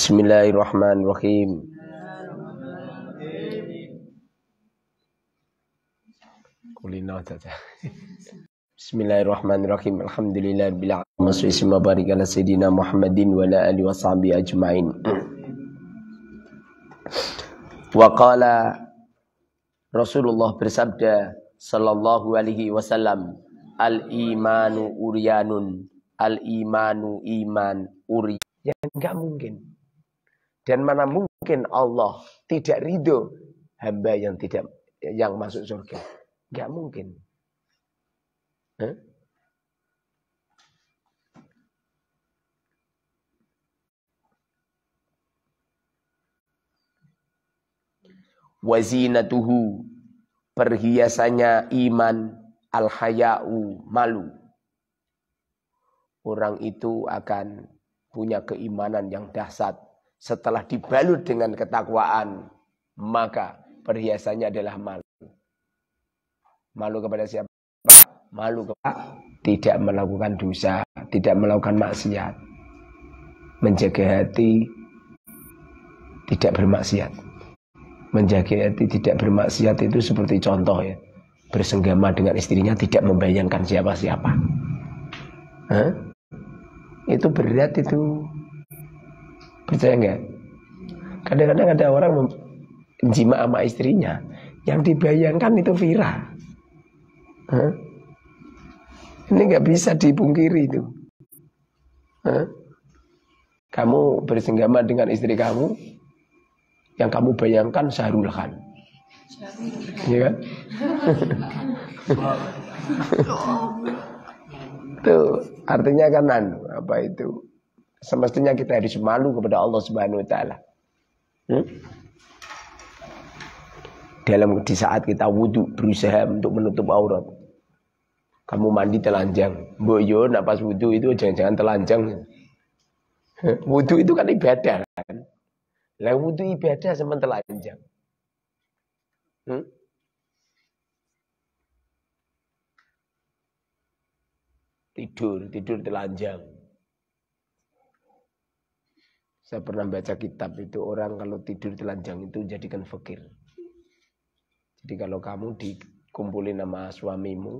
Bismillahirrahmanirrahim. Kulina saja. Bismillahirrahmanirrahim. Alhamdulillahirabbil alamin. Wassallallahu barik ala sayidina Muhammadin wa ala alihi washabihi ajmain. Wa qala Rasulullah bersabda sallallahu alaihi wasallam, al-imanu uryanun, al-imanu iman uryan. Yang enggak mungkin. Dan mana mungkin Allah tidak ridho hamba yang masuk surga. Enggak mungkin. Wazinatuhu, perhiasannya iman, al-haya'u, malu. Orang itu akan punya keimanan yang dahsyat. Setelah dibalut dengan ketakwaan, maka perhiasannya adalah malu. Malu kepada siapa? Malu kepada tidak melakukan dosa, tidak melakukan maksiat. Menjaga hati tidak bermaksiat. Menjaga hati tidak bermaksiat itu seperti contoh ya. Bersenggama dengan istrinya tidak membayangkan siapa-siapa. Itu berat itu. Percaya enggak? Kadang-kadang ada orang menjima sama istrinya, yang dibayangkan itu Vira. Ini enggak bisa dipungkiri itu. Kamu bersenggama dengan istri kamu, yang kamu bayangkan Syahrul Khan. Iya kan? Itu artinya kan apa itu? Semestinya kita harus malu kepada Allah Subhanahu wa taala. Di saat kita wudu berusaha untuk menutup aurat. Kamu mandi telanjang. Mbok yo nak pas wudu itu jangan-jangan telanjang. Wudu itu kan ibadah kan. Lah wudu ibadah sama telanjang. Tidur telanjang. Saya pernah baca kitab itu, orang kalau tidur telanjang itu jadikan fakir. Jadi kalau kamu dikumpulin sama suamimu,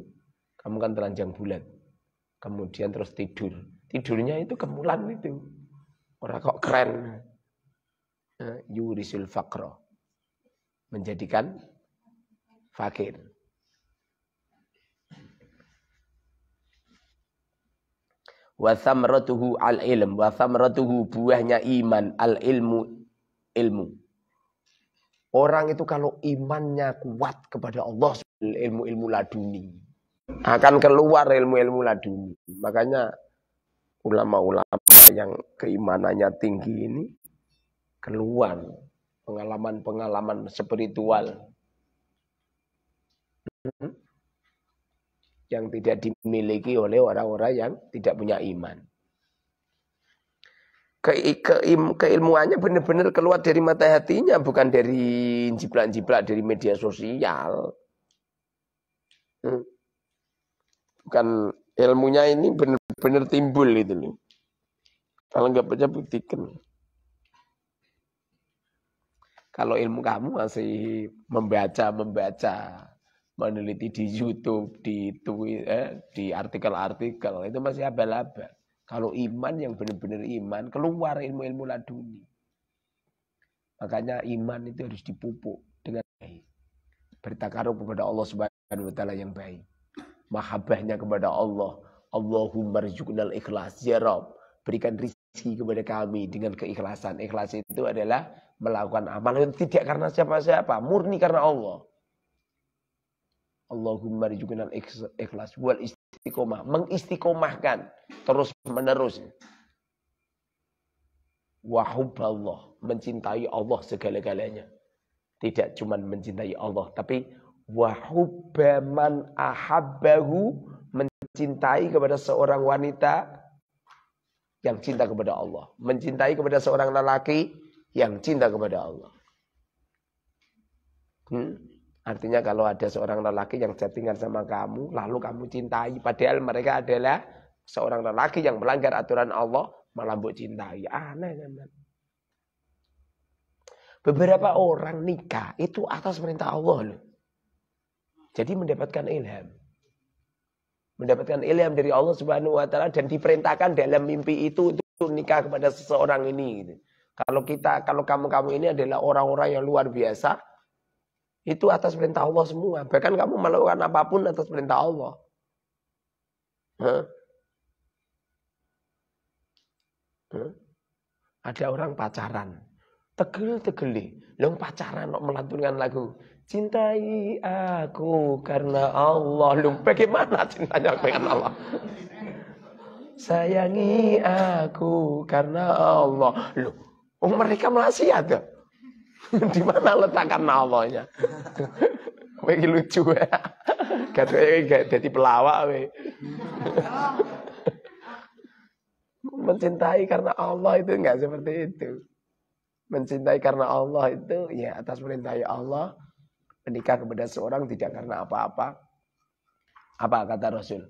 kamu kan telanjang bulat. Kemudian terus tidur. Tidurnya itu kemulan itu. Orang kok keren. Yurisul faqra. Menjadikan fakir. Wa thamratuhu al-ilm, wa thamratuhu buahnya iman, al-ilmu, ilmu. Orang itu kalau imannya kuat kepada Allah, ilmu-ilmu laduni, akan keluar ilmu-ilmu laduni. Makanya ulama-ulama yang keimanannya tinggi ini keluar pengalaman-pengalaman spiritual yang tidak dimiliki oleh orang-orang yang tidak punya iman. Keilmuannya benar-benar keluar dari mata hatinya, bukan dari jiplak-jiplak dari media sosial. Bukan, ilmunya ini benar-benar timbul itu loh. Kalau nggak baca buktikan. Kalau ilmu kamu masih membaca, meneliti di YouTube, di artikel-artikel, itu masih abal-abal. Kalau iman yang benar-benar iman, keluar ilmu-ilmu laduni. Makanya iman itu harus dipupuk dengan baik. Bertakarub kepada Allah Subhanahu wa taala yang baik. Mahabbahnya kepada Allah. Allahumma rzuqnal ikhlas. Ya Rabb, berikan rezeki kepada kami dengan keikhlasan. Ikhlas itu adalah melakukan amal yang tidak karena siapa-siapa, murni karena Allah. Allahumma rzuqnal ikhlas wal istiqomah, mengistiqomahkan terus menerus. Wa hubballah, mencintai Allah segala-galanya. Tidak cuma mencintai Allah, tapi wa hubbaman ahabbahu, mencintai kepada seorang wanita yang cinta kepada Allah, mencintai kepada seorang lelaki yang cinta kepada Allah. Artinya kalau ada seorang lelaki yang chattingan sama kamu, lalu kamu cintai, padahal mereka adalah seorang lelaki yang melanggar aturan Allah, malah mbok cintai. Aneh kan? Beberapa orang nikah itu atas perintah Allah loh. Jadi mendapatkan ilham. Mendapatkan ilham dari Allah Subhanahu wa taala dan diperintahkan dalam mimpi itu untuk nikah kepada seseorang ini gitu. Kalau kamu ini adalah orang-orang yang luar biasa, itu atas perintah Allah semua. Bahkan kamu melakukan apapun atas perintah Allah. Huh? Huh? Ada orang pacaran. Tegel-tegeli. Long pacaran melantunkan lagu. Cintai aku karena Allah. Long bagaimana cintanya dengan Allah? Sayangi aku karena Allah. Loh, mereka maksiat ya? Di mana letakkan Allahnya? Wih lucu ya. Katanya jadi pelawak wih. Mencintai karena Allah itu enggak seperti itu. Mencintai karena Allah itu ya atas perintah Allah. Menikah kepada seorang tidak karena apa-apa. Apa kata Rasul?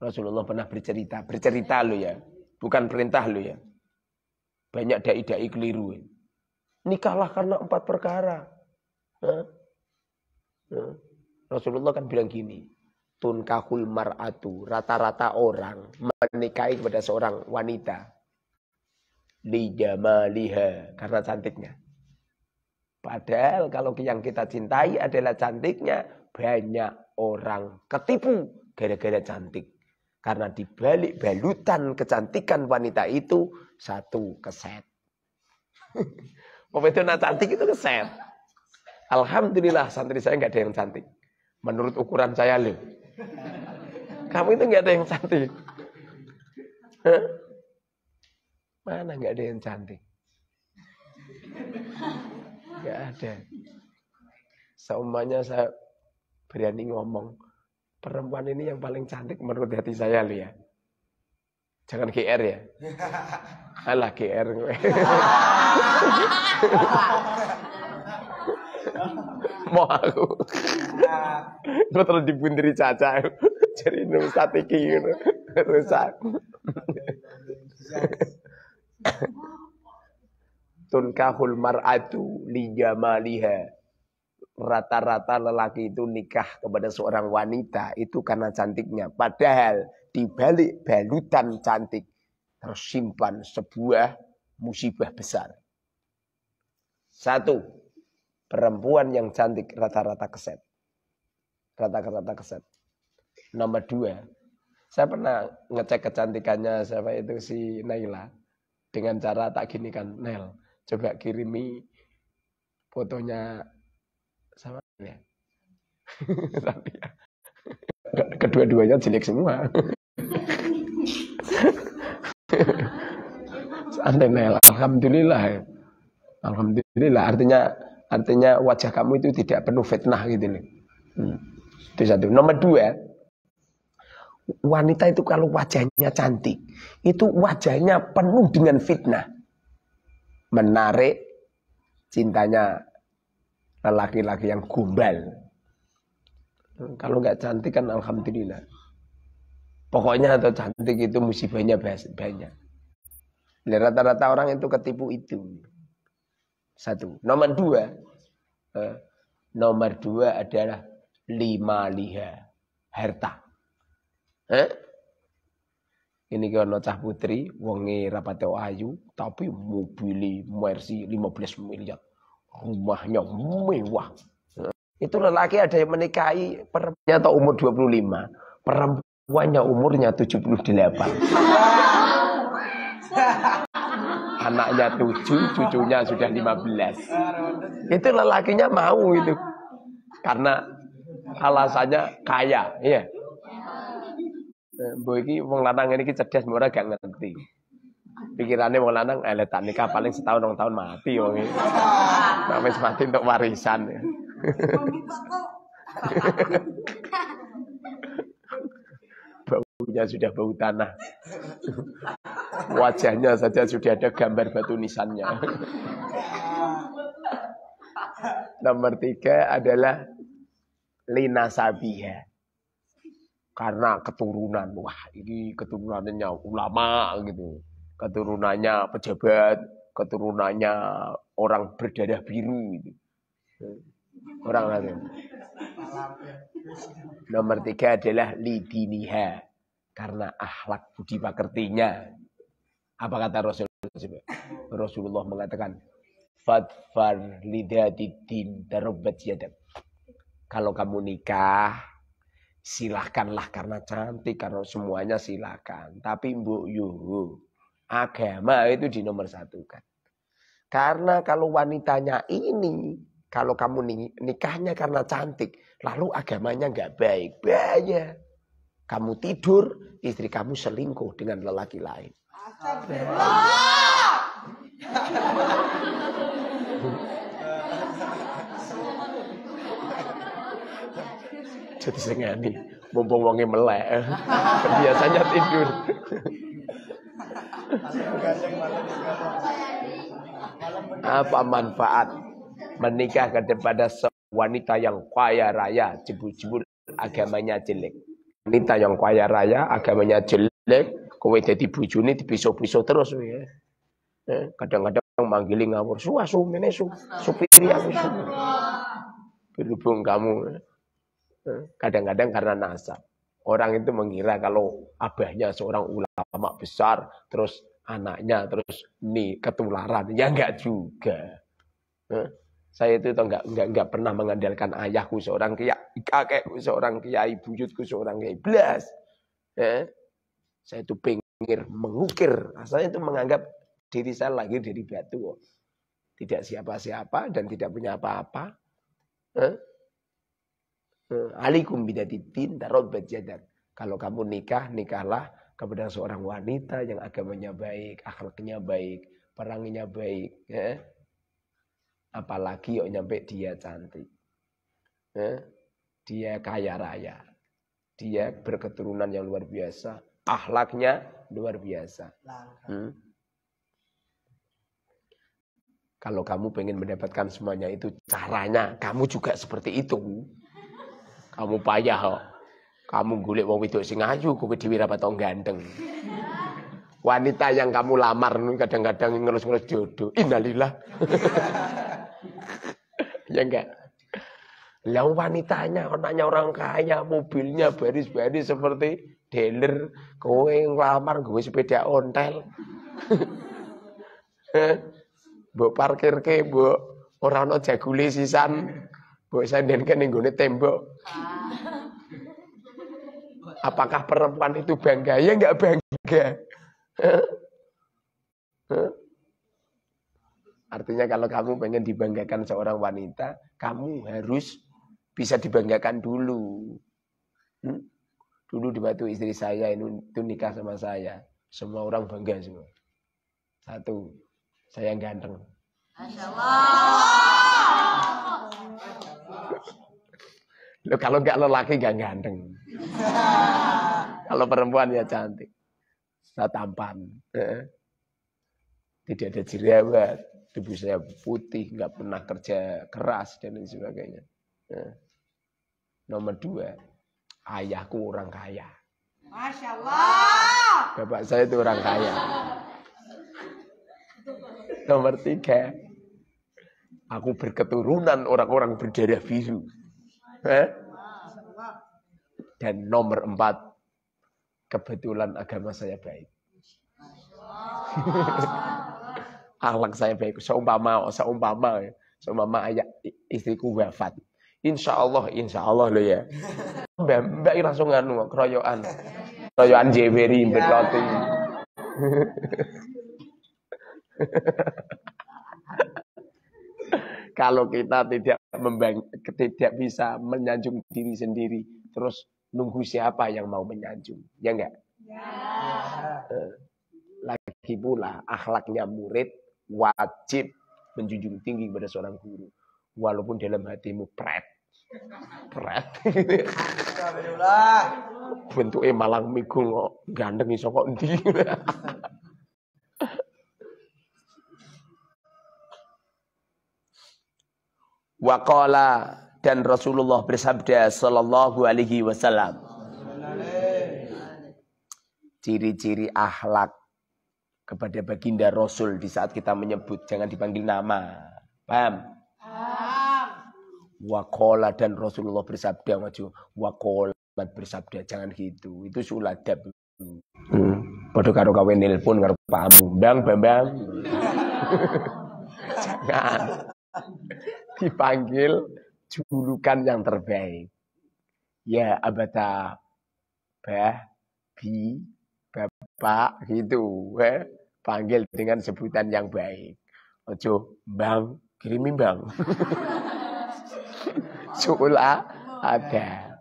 Rasulullah pernah bercerita. Bercerita lo ya. Bukan perintah lo ya. Banyak dai-dai keliru. Nikahlah karena 4 perkara. Rasulullah kan bilang gini. Tunkahul mar'atu. Rata-rata orang menikahi kepada seorang wanita. Li jamaliha. Karena cantiknya. Padahal kalau yang kita cintai adalah cantiknya. Banyak orang ketipu gara-gara cantik. Karena dibalik balutan kecantikan wanita itu. Satu keset. Pembetulan cantik itu keset. Alhamdulillah santri saya nggak ada yang cantik. Menurut ukuran saya loh. Kamu itu nggak ada yang cantik. Hah? Mana nggak ada yang cantik? Nggak ada. Seumanya saya berani ngomong. Perempuan ini yang paling cantik menurut hati saya loh ya. Jangan GR ya. Alah GR. Mau aku. Gue terus dibundiri Caca. Jadi nusa tiki gitu. Rusak. Tunkahul mar'atu li jamaliha. Rata-rata lelaki itu nikah kepada seorang wanita itu karena cantiknya. Padahal di balik balutan cantik tersimpan sebuah musibah besar. Satu, perempuan yang cantik rata-rata keset. Rata-rata keset. Nomor 2, saya pernah ngecek kecantikannya siapa itu si Naila. Dengan cara tak gini kan, Nel, coba kirimi fotonya sama ya. Tapi ya, kedua-duanya jelek semua. Santai Nel, alhamdulillah. Alhamdulillah, artinya wajah kamu itu tidak penuh fitnah gitu nih. Itu satu. Nomor 2, wanita itu kalau wajahnya cantik, itu wajahnya penuh dengan fitnah. Menarik cintanya lelaki-laki yang gombal. Kalau nggak cantik kan alhamdulillah. Pokoknya atau cantik itu musibahnya banyak. Rata-rata orang itu ketipu itu. Satu. Nomor 2 adalah liha harta. Ini kalau cah putri, wonge rapate ayu, tapi mobil Mercy 15 miliar. Rumahnya mewah. Itu lelaki ada yang menikahi perempuannya atau umur 25. Perempuannya umurnya 78. Anaknya 7, cucunya sudah 15. Itu lelakinya mau itu. Karena alasannya kaya. Iya. Mbok iki wong lanang ini cerdas ora gak ngerti. Pikirannya wong lanang tak nikah paling setahun 2 tahun mati wong iki. Nek wis mati untuk warisan. Baunya sudah bau tanah. Wajahnya saja sudah ada gambar batu nisannya. Nomor 3 adalah linasabiha. Karena keturunan. Wah, ini keturunannya ulama gitu. Keturunannya pejabat, keturunannya orang berdarah biru itu. Orang lain. Nomor 3 adalah lidiniha, karena akhlak budi pekertinya. Apa kata Rasulullah mengatakan, fadfar lidadidin darabbat yadak. Kalau kamu nikah, silahkanlah karena cantik, karena semuanya silahkan. Tapi mbok yuhu, agama itu di nomor 1 kan. Karena kalau wanitanya ini, kalau kamu nikahnya karena cantik, lalu agamanya nggak baik, bahaya. Kamu tidur, istri kamu selingkuh dengan lelaki lain. Jadi sengani, mumpung wonge melek, biasanya tidur. Apa manfaat menikah kepada wanita yang kaya raya, jebul-jebul agamanya jelek. Wanita yang kaya raya, agamanya jelek, kowe dadi bojone dipiso-piso terus ya. Kadang-kadang manggili ngawur, "Suasu mene supiri aku su." Berhubung kamu kadang-kadang karena nasab. Orang itu mengira kalau abahnya seorang ulama besar, terus anaknya terus nih ketularan. Ya enggak juga. Saya itu enggak pernah mengandalkan ayahku seorang kiai, kakekku seorang kiai, buyutku seorang kiai. Blas. Saya itu pengen mengukir. Saya itu menganggap diri saya lahir dari batu. Tidak siapa-siapa dan tidak punya apa-apa. Alikum bidatiddin tarabbat yadak. Kalau kamu nikah, nikahlah kepada seorang wanita yang agamanya baik, akhlaknya baik, peranginya baik, ya. Apalagi yuk nyampe dia cantik. Dia kaya raya. Dia berketurunan yang luar biasa, akhlaknya luar biasa. Kalau kamu pengen mendapatkan semuanya itu, caranya kamu juga seperti itu. Kamu payah kok. Kamu golek wong wedok sing ayu, kowe dhewe ra patok ganteng. Wanita yang kamu lamar kadang-kadang ngelus-ngelus jodoh. Innalillah. Ya enggak? Lah wanitanya, anaknya orang kaya, mobilnya baris-baris seperti dealer, kowe nglamar nggawe sepeda ontel. Mbok parkirke, mbok ora ana jagule sisan. Mbok sandenke ning gone tembok. Apakah perempuan itu bangga? Ya enggak bangga. Artinya kalau kamu pengen dibanggakan seorang wanita, kamu harus bisa dibanggakan dulu. Dulu di Batu istri saya itu nikah sama saya. Semua orang bangga semua. 1, saya ganteng. Masya Allah. Loh, kalau enggak lelaki enggak ganteng. Kalau perempuan ya cantik. Saya tampan. Tidak ada jerawat. Tubuh saya putih, enggak pernah kerja keras dan lain sebagainya. Nomor 2, ayahku orang kaya. Masya Allah. Bapak saya itu orang kaya. Nomor 3, aku berketurunan orang-orang berdarah biru. Dan nomor 4, kebetulan agama saya baik. Akhlak saya baik. Seumpama ayah istriku wafat. Insya Allah lo ya. Mbak langsung keroyokan jeberi berloti. Kalau kita tidak bisa menyanjung diri sendiri, terus nunggu siapa yang mau menyanjung, ya enggak? Ya. Lagi pula akhlaknya murid wajib menjunjung tinggi kepada seorang guru, walaupun dalam hatimu pret. Bentuknya malang migung kok, gandeng iso kok endi. Waqala, dan Rasulullah bersabda sallallahu alaihi wasallam, ciri-ciri akhlak kepada baginda Rasul di saat kita menyebut, jangan dipanggil nama. Paham? Waqala dan Rasulullah bersabda maju. Waqala bersabda, jangan gitu. Itu suladab. Padha karo kawe nelpon karo pakmu. Bambang. Jangan dipanggil julukan yang terbaik. Ya abata, bah, bi, bapak gitu. Panggil dengan sebutan yang baik. Ojo bang, kirimi bang. Sula ada.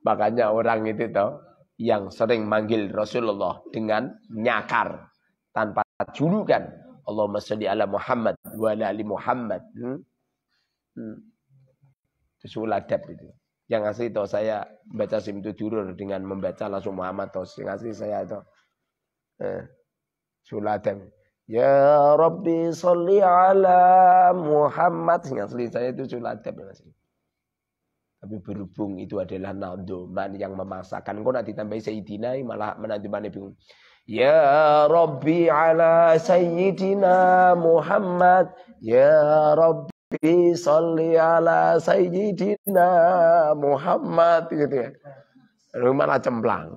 Makanya orang itu toh yang sering manggil Rasulullah dengan nyakar tanpa julukan. Allahumma sholli ala Muhammad wa ala ali Muhammad. Itu suladab itu. Yang asli toh saya baca Simtu Durur dengan membaca langsung Muhammad toh. Yang asli saya itu suladab. Ya Rabbi sholli ala Muhammad. Yang asli saya itu suladab yang asli. Tapi berhubung itu adalah nadzuman yang memaksakan. Kok nak ditambahi Sayyidina malah menantumane bingung. Ya Rabbi ala Sayyidina Muhammad. Ya Rabbi sholli ala Sayyidina Muhammad. Gitu ya. Lalu malah cemplang.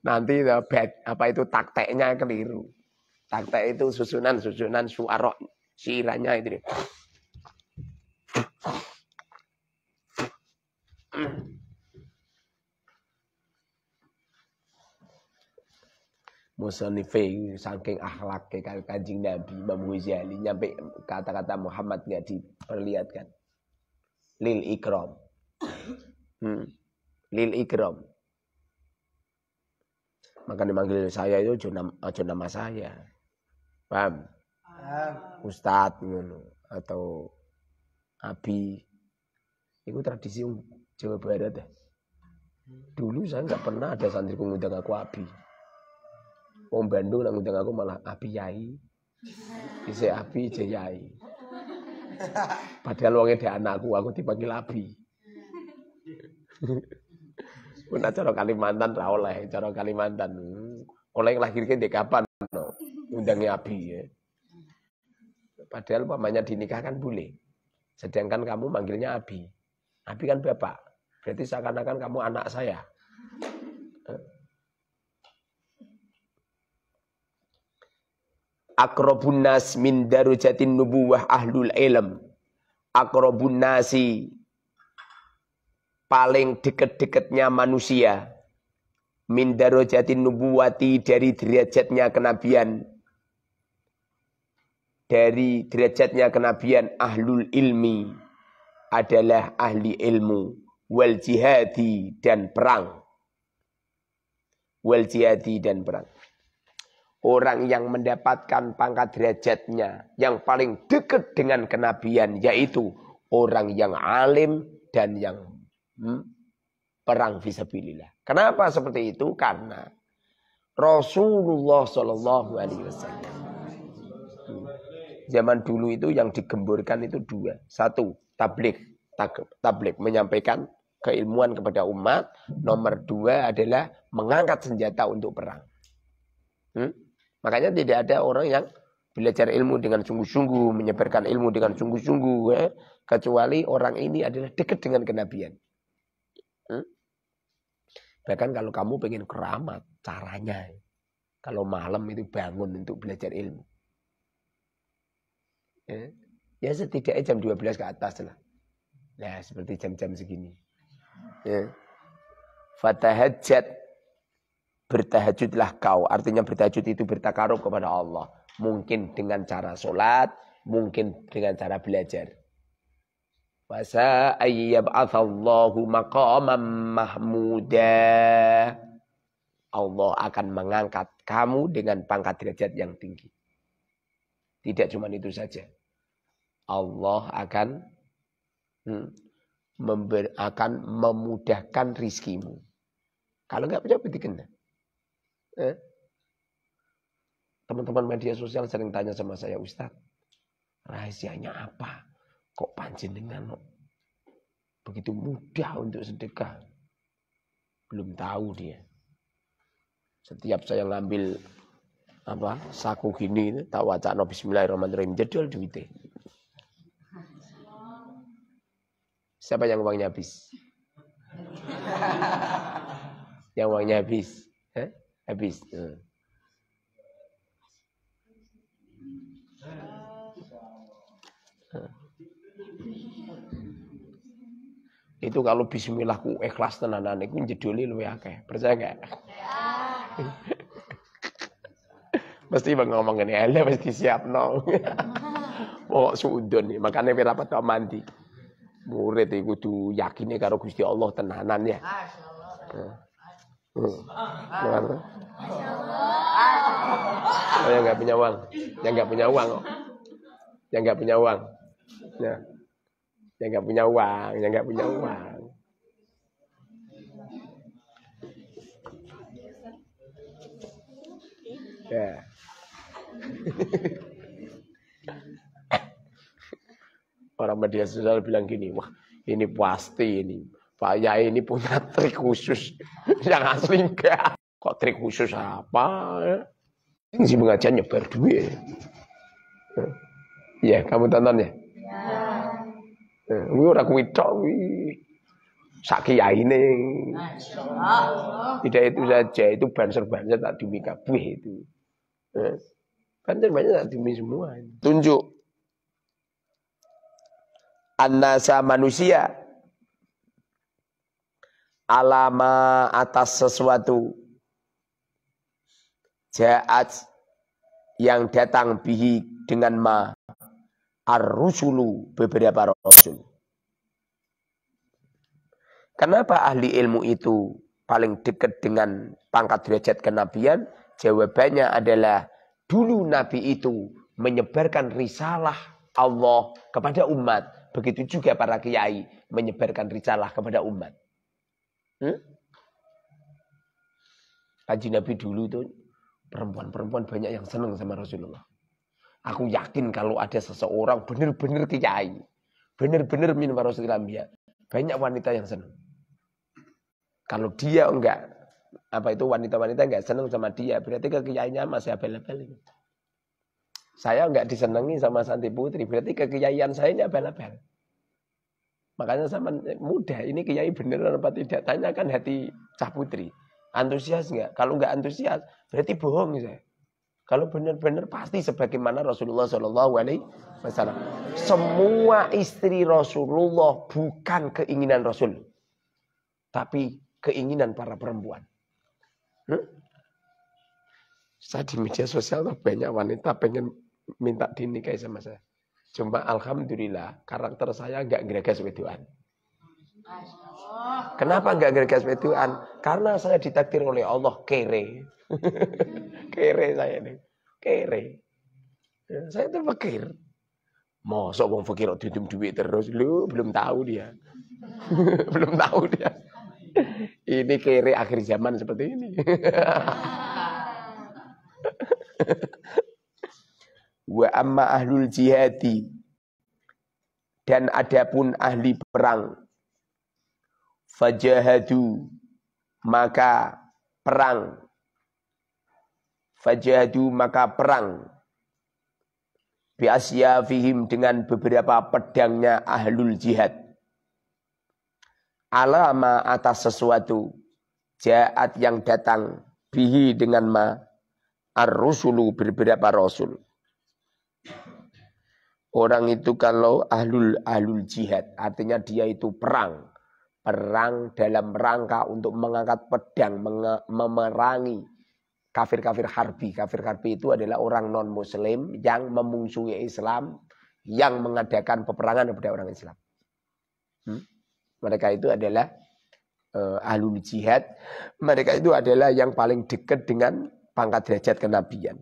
Nanti apa itu takteknya keliru. Taktek itu susunan suara syirannya itu. Musanife saking akhlak kayak Kanjeng Nabi Imam Ghazali nyampe kata-kata Muhammad nggak diperlihatkan. Lil ikram. Lil ikram. Maka dimanggil saya itu aja nama saya. Paham? Ustadz ngono atau Abi. Itu tradisi Jawa Barat ya. Dulu saya nggak pernah ada santriku ngundang aku Abi. Wong Bandung nak ngundang aku malah Abi Yai. Isi Abi Jayai. Padahal wongnya dia anakku, aku dipanggil Abi. Pun cara Kalimantan ra oleh, cara Kalimantan. Oleh lahirke ndek kapan no. Undangnya Abi ya. Padahal pamannya dinikahkan boleh. Sedangkan kamu manggilnya Abi. Abi kan bapak. Berarti seakan-akan kamu anak saya. Aqrabun nas min darujatin nubuwah ahlul ilm. Aqrabun nasi paling dekat-dekatnya manusia min darujatin nubuwati dari derajatnya kenabian. Dari derajatnya kenabian ahlul ilmi adalah ahli ilmu wal jihadi dan perang. Wal jihadi dan perang. Orang yang mendapatkan pangkat derajatnya yang paling dekat dengan kenabian yaitu orang yang alim dan yang perang fisabilillah. Kenapa seperti itu? Karena Rasulullah Shallallahu Alaihi Wasallam zaman dulu itu yang digemburkan itu dua. Satu, tabligh menyampaikan keilmuan kepada umat. Nomor dua adalah mengangkat senjata untuk perang. Makanya tidak ada orang yang belajar ilmu dengan sungguh-sungguh, menyebarkan ilmu dengan sungguh-sungguh, kecuali orang ini adalah dekat dengan kenabian. Bahkan kalau kamu pengen keramat, caranya, kalau malam itu bangun untuk belajar ilmu. Ya setidaknya jam 12 ke atas lah. Nah seperti jam-jam segini. Fatahajjat. Bertahajudlah kau. Artinya bertahajud itu bertakarub kepada Allah. Mungkin dengan cara sholat. Mungkin dengan cara belajar. Wasa ayyab'athallahu maqamam mahmuda. Allah akan mengangkat kamu dengan pangkat derajat yang tinggi. Tidak cuma itu saja. Allah akan memudahkan rizkimu. Kalau enggak bisa dikena. Teman-teman media sosial sering tanya sama saya, Ustaz, rahasianya apa? Kok panjenengan begitu mudah untuk sedekah? Belum tahu dia. Setiap saya ngambil apa saku gini tak wacana bismillahirrahmanirrahim jedol duitnya. Siapa yang uangnya habis? Yang uangnya habis. Habis. Itu kalau bismillahku ikhlas tenanan iku jedoli luwih akeh. Percaya enggak? Mesti ngomong ngene, "Ala wis disiapno." Pokok suudon, makane ora patok mandi. Murid iku kudu yakine karo Gusti Allah tenanan ya. Masyaallah. Oh, yang enggak punya uang. Yang enggak punya uang kok. Yang enggak punya uang. Ya. Yang enggak punya uang, yang enggak punya uang. Ya. Orang media sosial bilang gini, wah ini pasti ini Pak Yai ini punya trik khusus yang asli enggak. Kok trik khusus apa? Ini si pengajian nyebar duit. Ya, kamu tonton ya? Ya. Ora kuwi tok sak kiyaine. Tidak itu saja, itu banser-banser tak demi kabeh itu. Banser-banser tak demi semua. Tunjuk annasa manusia alama atas sesuatu ja'at yang datang bihi dengan ma ar-rusulu beberapa rasul. Kenapa ahli ilmu itu paling dekat dengan pangkat derajat kenabian? Jawabannya adalah dulu nabi itu menyebarkan risalah Allah kepada umat. Begitu juga para kiai menyebarkan risalah kepada umat. Kanjeng Nabi dulu itu perempuan-perempuan banyak yang senang sama Rasulullah. Aku yakin kalau ada seseorang benar-benar kiai, benar-benar min warasatil anbiya, banyak wanita yang senang. Kalau dia enggak, apa itu wanita-wanita enggak senang sama dia, berarti kekiaiannya masih abal-abal. Saya enggak disenangi sama Santi Putri, berarti kekiaian saya ini abal-abal. Makanya sama mudah, ini kiai benar apa tidak? Tanyakan hati Cah Putri. Antusias enggak? Kalau enggak antusias, berarti bohong saya. Kalau benar-benar pasti sebagaimana Rasulullah SAW. Semua istri Rasulullah bukan keinginan Rasul, tapi keinginan para perempuan. Saya di media sosial banyak wanita pengen minta dinikahi sama saya. Cuma alhamdulillah karakter saya enggak gregas wedoan. Kenapa enggak gregas wedoan? Karena saya ditakdir oleh Allah kere. Kere saya ini. Kere. Saya itu fakir. Mosok wong fakir kok ditum duit terus. Lu belum tahu dia. Belum tahu dia. Ini kere akhir zaman seperti ini. Wa amma ahlul jihadi, dan adapun ahli perang, fajahadu maka perang, fajahadu maka perang, biasyafihim dengan beberapa pedangnya ahlul jihad, alama atas sesuatu, jaat yang datang, bihi dengan ma, ar-rusulu beberapa rasul. Orang itu kalau ahlul jihad, artinya dia itu perang dalam rangka untuk mengangkat pedang, memerangi kafir-kafir harbi. Kafir harbi itu adalah orang non muslim yang memungsuhi Islam, yang mengadakan peperangan kepada orang Islam. Mereka itu adalah ahlul jihad. Mereka itu adalah yang paling dekat dengan pangkat derajat kenabian.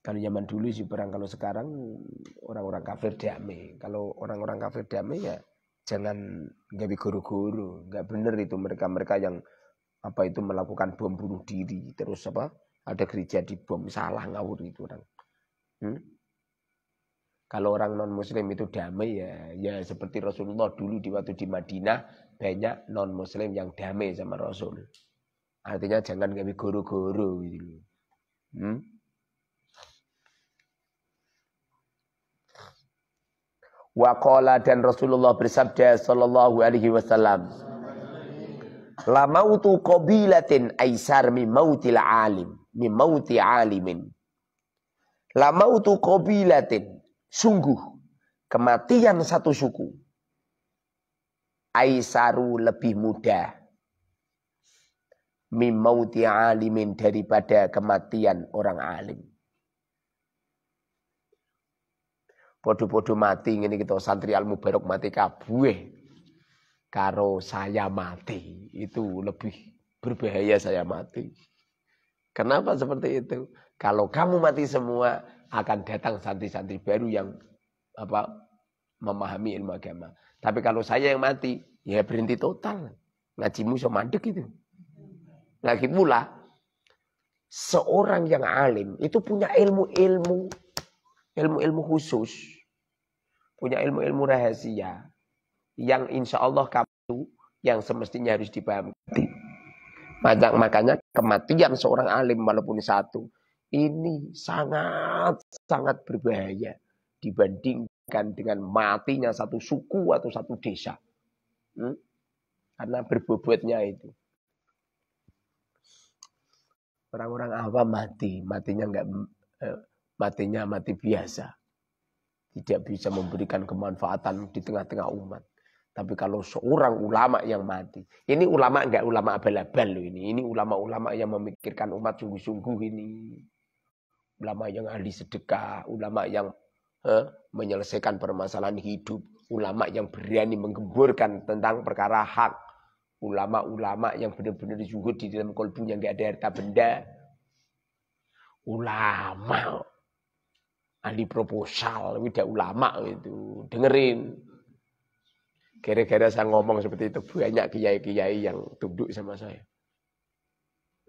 Kalau zaman dulu sih perang, kalau sekarang orang-orang kafir damai. Kalau orang-orang kafir damai ya jangan gawe guru-guru. Enggak benar itu mereka-mereka yang apa itu melakukan bom bunuh diri, terus apa ada gereja dibom, salah ngawur itu orang. Kalau orang non muslim itu damai ya seperti Rasulullah dulu di waktu di Madinah banyak non-muslim yang damai sama Rasul. Artinya jangan kami guru-guru gitu. Wa qala dan Rasulullah bersabda sallallahu alaihi wasallam, la mautu qabilatin aisar min mautil alim, min mauti alimin. La mautu qabilatin, sungguh kematian satu suku aisaru lebih mudah min mauti alimin daripada kematian orang alim. Podo-podo mati ngene kita santri Al Mubarok mati kabeh karo saya mati itu lebih berbahaya saya mati. Kenapa seperti itu? Kalau kamu mati semua akan datang santri-santri baru yang memahami ilmu agama. Tapi kalau saya yang mati, ya berhenti total. Ngajimu so mandek itu. Lagi pula, seorang yang alim itu punya ilmu-ilmu khusus. Punya ilmu-ilmu rahasia. Yang insya Allah kamu yang semestinya harus dipahami. Makanya kematian seorang alim walaupun satu. Ini sangat berbahaya. Dibandingkan dengan matinya satu suku atau satu desa. Karena berbobotnya itu. Orang-orang awam matinya mati biasa. Tidak bisa memberikan kemanfaatan di tengah-tengah umat. Tapi kalau seorang ulama yang mati. Ini ulama enggak ulama abal-abal loh ini. Ini ulama-ulama yang memikirkan umat sungguh-sungguh ini. Ulama yang ahli sedekah. Ulama yang menyelesaikan permasalahan hidup. Ulama yang berani menggemburkan tentang perkara hak. Ulama-ulama yang benar-benar zuhud di dalam kolbunya enggak ada harta benda. Ulama ahli proposal, tidak ulama itu. Dengerin. Gara-gara saya ngomong seperti itu banyak kiai-kiai yang tunduk sama saya.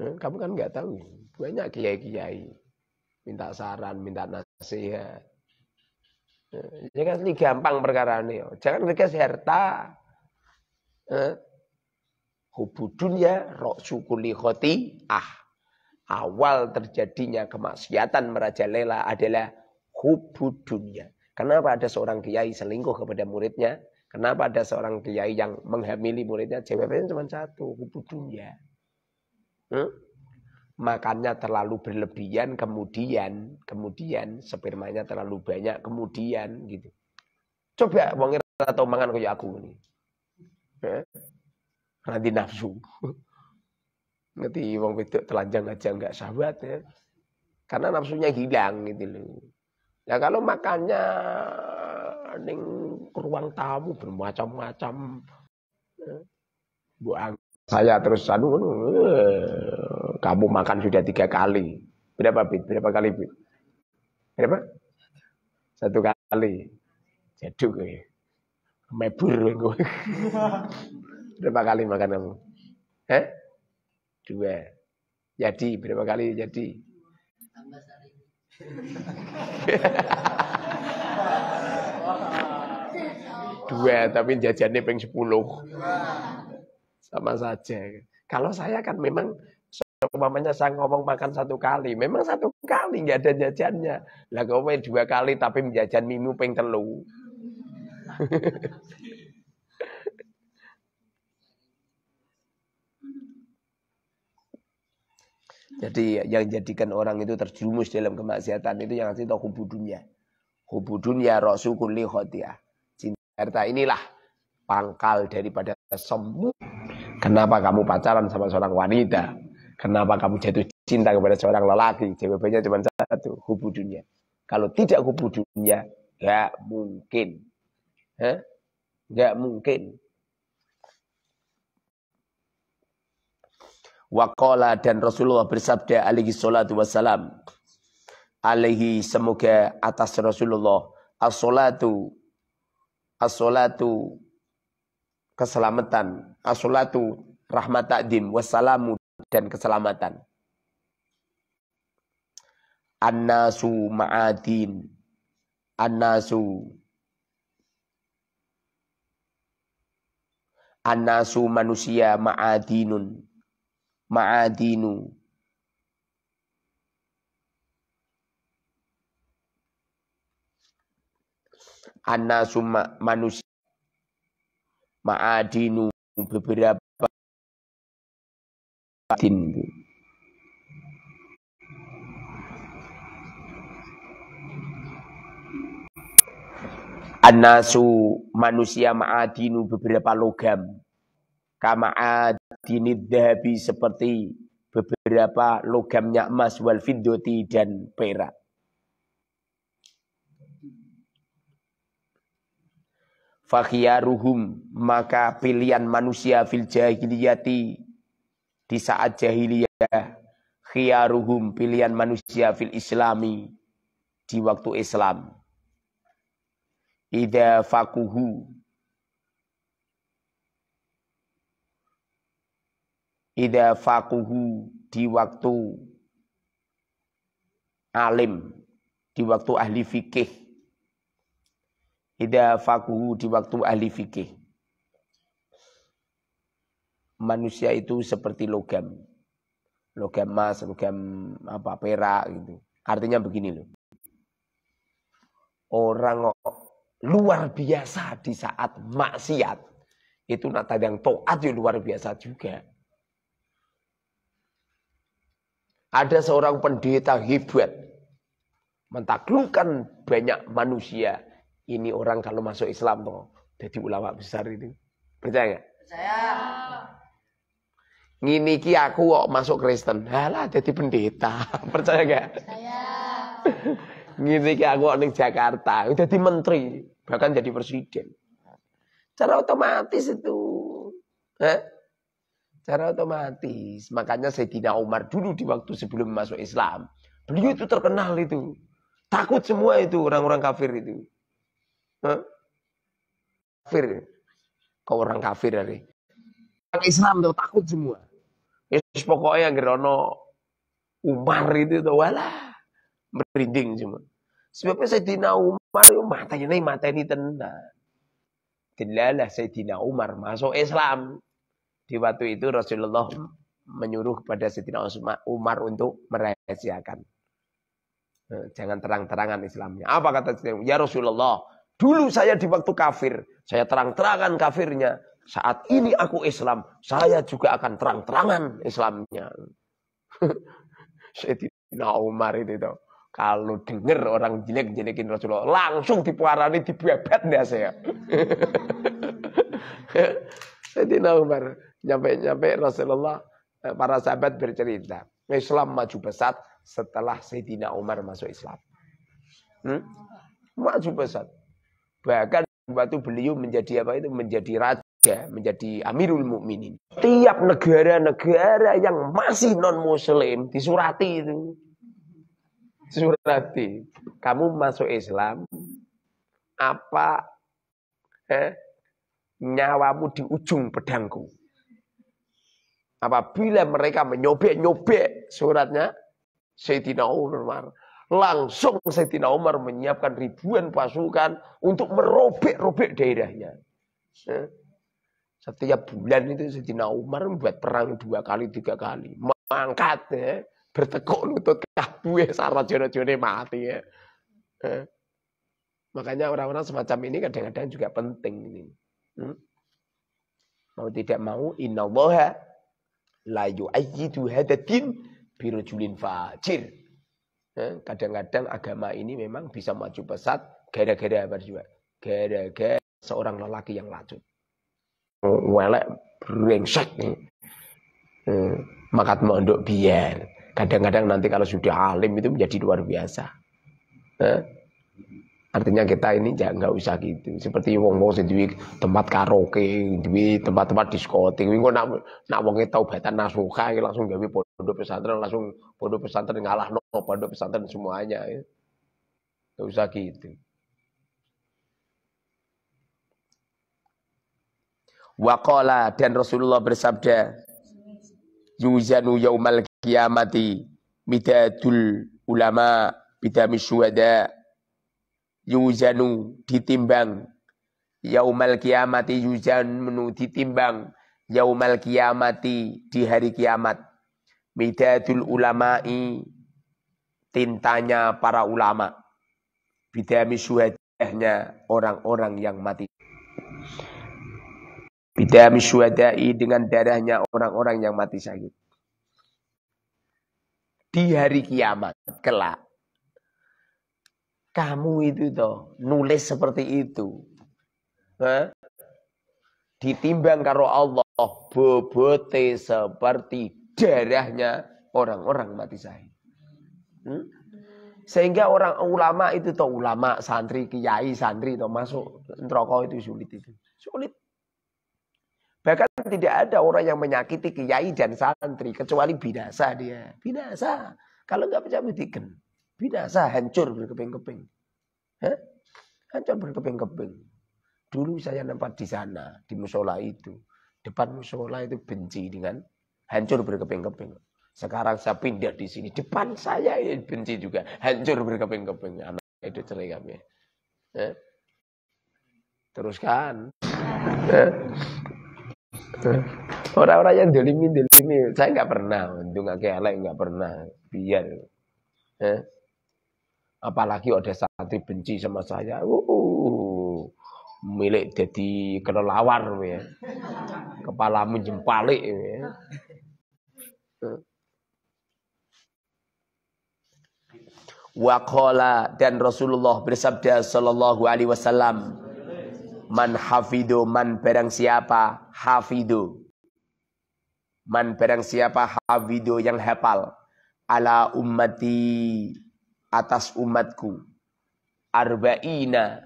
Kamu kan nggak tahu, banyak kiai-kiai minta saran, minta nasihat. Ya kan ini gampang perkara ini. Jangan dikasih harta. Hubudun ya roksu kulli khoti'ah. Awal terjadinya kemaksiatan merajalela adalah hubud dunia. Kenapa ada seorang kiai selingkuh kepada muridnya? Kenapa ada seorang kiai yang menghamili muridnya? Jawabannya cuma satu, hubud dunia. Makannya terlalu berlebihan, kemudian spermanya terlalu banyak, kemudian gitu. Coba wong atau mangan kayak aku ini. Nanti nafsu. Ngerti wong wedok telanjang aja enggak sahabat ya. Karena nafsunya hilang gitu loh. Ya kalau makannya ning ruang tamu bermacam-macam. Saya terus kamu makan sudah 3 kali. Berapa bit? Berapa kali bit? Berapa? 1 kali. Jaduk kowe. Mebur kowe. Berapa kali makan kamu? 2. Jadi berapa kali jadi? Tambah 2 tapi jajannya peng 10. Sama saja. Kalau saya kan memang umpamanya saya ngomong makan 1 kali, memang 1 kali nggak ada jajannya. Lah kau 2 kali tapi menjajan minu peng 3. Jadi yang jadikan orang itu terjerumus dalam kemaksiatan itu yang ngasih tahu hubudunya. Hubudunya rasul kulli khoti'ah. Cinta harta inilah pangkal daripada semua. Kenapa kamu pacaran sama seorang wanita? Kenapa kamu jatuh cinta kepada seorang lelaki? Jawabannya cuma satu, hubudunya. Kalau tidak hubudunya, enggak mungkin. Enggak mungkin. Waqala dan Rasulullah bersabda alaihi salatu wassalam. Alaihi semoga atas Rasulullah. As-salatu keselamatan. As-salatu rahmat ta'dim. Wassalamu dan keselamatan. An-nasu ma'adin. An-nasu Annasu manusia ma'adinu. Annasu manusia ma'adinu beberapa din. Annasu manusia ma'adinu beberapa logam. Kama'adinid dhahabi seperti beberapa logamnya emas wal fiddati dan perak. Fakhiyaruhum maka pilihan manusia fil jahiliyati di saat jahiliyah, khiyaruhum pilihan manusia fil islami di waktu Islam. Idza faquhu di waktu alim, di waktu ahli fikih. Idza faquhu di waktu ahli fikih. Manusia itu seperti logam. Logam emas, logam perak gitu. Artinya begini loh. Orang luar biasa di saat maksiat. Itu nata yang taat luar biasa juga. Ada seorang pendeta hebat. Mentaklukkan banyak manusia. Ini orang kalau masuk Islam toh. Jadi ulama besar itu. Percaya nggak? Percaya. Ngini ki aku kok masuk Kristen. Halah jadi pendeta. Percaya nggak? Percaya. Ngini ki aku kok ning Jakarta. Jadi menteri. Bahkan jadi presiden. Cara otomatis itu. Cara otomatis. Makanya Sayyidina Umar dulu di waktu sebelum masuk Islam. Beliau itu terkenal itu. Takut semua itu orang-orang kafir itu. Kafir. Kau orang kafir hari. Orang Islam tuh takut semua. Yes, pokoknya gerono Umar itu tuh walah merinding semua. Sebabnya Sayyidina Umar itu mata ini tenang. Dilalah Sayyidina Umar masuk Islam. Di waktu itu Rasulullah menyuruh kepada Sayyidina Umar untuk merahasiakan. Jangan terang-terangan Islamnya. Apa kata Sayyidina Umar? Ya Rasulullah, dulu saya di waktu kafir, saya terang-terangan kafirnya. Saat ini aku Islam, saya juga akan terang-terangan Islamnya. Sayyidina Umar itu. Kalau dengar orang jelek-jelekin Rasulullah, langsung dipuarani, dibebet dah saya. Sayyidina Umar, nyampe Rasulullah, para sahabat bercerita. Islam maju pesat setelah Sayyidina Umar masuk Islam. Maju pesat. Bahkan waktu beliau menjadi apa itu? Menjadi raja, menjadi Amirul Mukminin. Tiap negara-negara yang masih non-muslim disurati itu. Surati, kamu masuk Islam, apa nyawamu di ujung pedangku. Apabila mereka menyobek-nyobek suratnya Sayyidina Umar, langsung Sayyidina Umar menyiapkan ribuan pasukan untuk merobek-robek daerahnya. Setiap bulan itu Sayyidina Umar membuat perang 2 kali, 3 kali, mengangkat bertekuk lutut kabeh sarajana-jane mati ya. Makanya orang-orang semacam ini kadang-kadang juga penting ini. Mau tidak mau innallaha la yu'ayyidu hadatin birajulin fajir. Kadang-kadang agama ini memang bisa maju pesat gara-gara apa juga? Gara-gara seorang lelaki yang lacut. Welek brengsek nih. Makat mondok biar. Kadang-kadang nanti kalau sudah alim itu menjadi luar biasa. Artinya kita ini nggak usah gitu. Seperti wong-wong sendiri tempat karaoke, di tempat-tempat diskotik. Wong nak wonge taubatan nasuha langsung gawe pondok pesantren, langsung pondok pesantren ngalahno pondok pesantren semuanya. Ya. Nggak usah gitu. Waqala dan Rasulullah bersabda, yuzanu yaumal qiyamati midadul ulama bidamis syuhada. Yuzanu ditimbang Yaumal kiamati yuzanu ditimbang. Yaumal kiamati di hari kiamat. Midadul ulama'i tintanya para ulama. Bidami syuhadahnya orang-orang yang mati. Bidami syuhada'i dengan darahnya orang-orang yang mati syahid. Di hari kiamat kelak. Kamu itu toh nulis seperti itu. Hah? Ditimbang karo Allah bobote seperti darahnya orang-orang mati syahid. Sehingga orang ulama itu toh ulama, santri, kiai, santri toh masuk neraka itu sulit itu. Sulit. Bahkan tidak ada orang yang menyakiti kiai dan santri kecuali binasa dia. Binasa. Kalau nggak bisa buktikan. Binasa, hancur berkeping-keping. Hancur berkeping-keping. Dulu saya nampak di sana, di musola itu. Depan musola itu benci dengan hancur berkeping-keping. Sekarang saya pindah di sini. Depan saya benci juga. Hancur berkeping-keping. Anak itu cerai kami. Teruskan. Orang-orang yang dolimi, saya nggak pernah, untung nggak pernah, biar, apalagi ada santri benci sama saya, milik jadi kelelawar, ya, kepalamu jempalik, ya. Waqala dan Rasulullah bersabda sallallahu alaihi wasallam. Man hafidu man barang siapa hafidu. Man barang siapa hafidu yang hafal ala ummati atas umatku arba'ina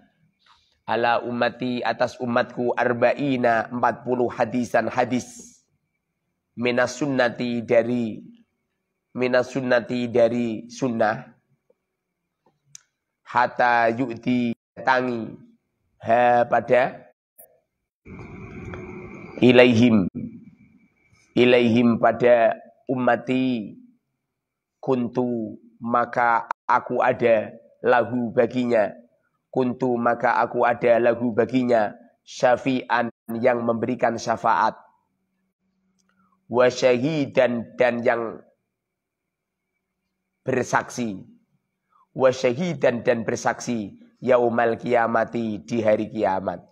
ala ummati atas umatku arba'ina 40 hadisan hadis minas sunnati dari sunnah hatta yu'ti tangi pada ilaihim pada ummati kuntu maka aku ada lahu baginya kuntu maka aku ada lahu baginya syafi'an yang memberikan syafaat wa syahidan dan yang bersaksi wa syahidan dan bersaksi yaumal kiamati di hari kiamat.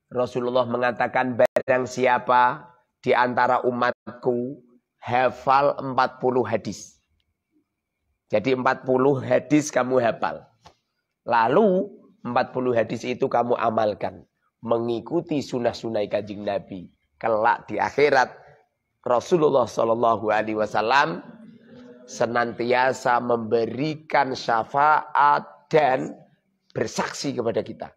Rasulullah mengatakan barang siapa di antara umatku hafal 40 hadis. Jadi 40 hadis kamu hafal. Lalu 40 hadis itu kamu amalkan. Mengikuti sunnah-sunnah kanjeng Nabi. Kelak di akhirat Rasulullah SAW senantiasa memberikan syafaat dan bersaksi kepada kita.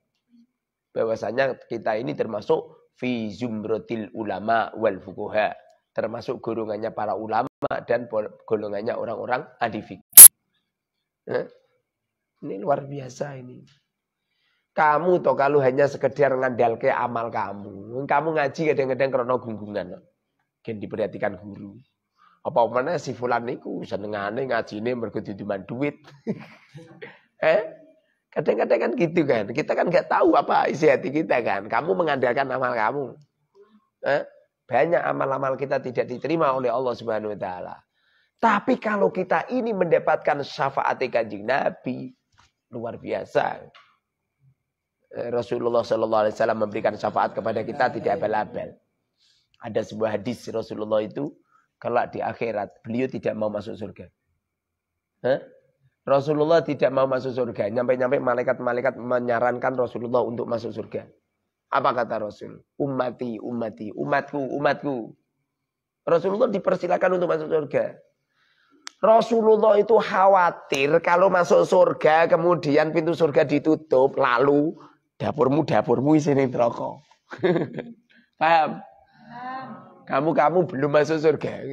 Bahwasanya kita ini termasuk fi zumratil ulama wal fuqaha. Termasuk golongannya para ulama dan golongannya orang-orang ahli fikih. Ini luar biasa ini. Kamu toh kalau hanya sekedar ngandalke amal kamu. Kamu ngaji kadang-kadang karena gunggungan. Kan diperhatikan guru. Apa mana si fulan niku senengane ngajine mergo diduman duit. Kadang-kadang kan gitu kan. Kita kan nggak tahu apa isi hati kita kan. Kamu mengandalkan amal kamu. Banyak amal-amal kita tidak diterima oleh Allah Subhanahu wa taala. Tapi kalau kita ini mendapatkan syafaat kanjeng Nabi, luar biasa. Rasulullah sallallahu alaihi wasallam memberikan syafaat kepada kita tidak abal-abal. Ada sebuah hadis Rasulullah itu kelak di akhirat beliau tidak mau masuk surga. Rasulullah tidak mau masuk surga. Nyampe-nyampe malaikat-malaikat menyarankan Rasulullah untuk masuk surga. Apa kata Rasul? Ummati, ummati, umatku, umatku. Rasulullah dipersilakan untuk masuk surga. Rasulullah itu khawatir kalau masuk surga kemudian pintu surga ditutup lalu dapurmu isine neraka. Paham? Kamu belum masuk surga.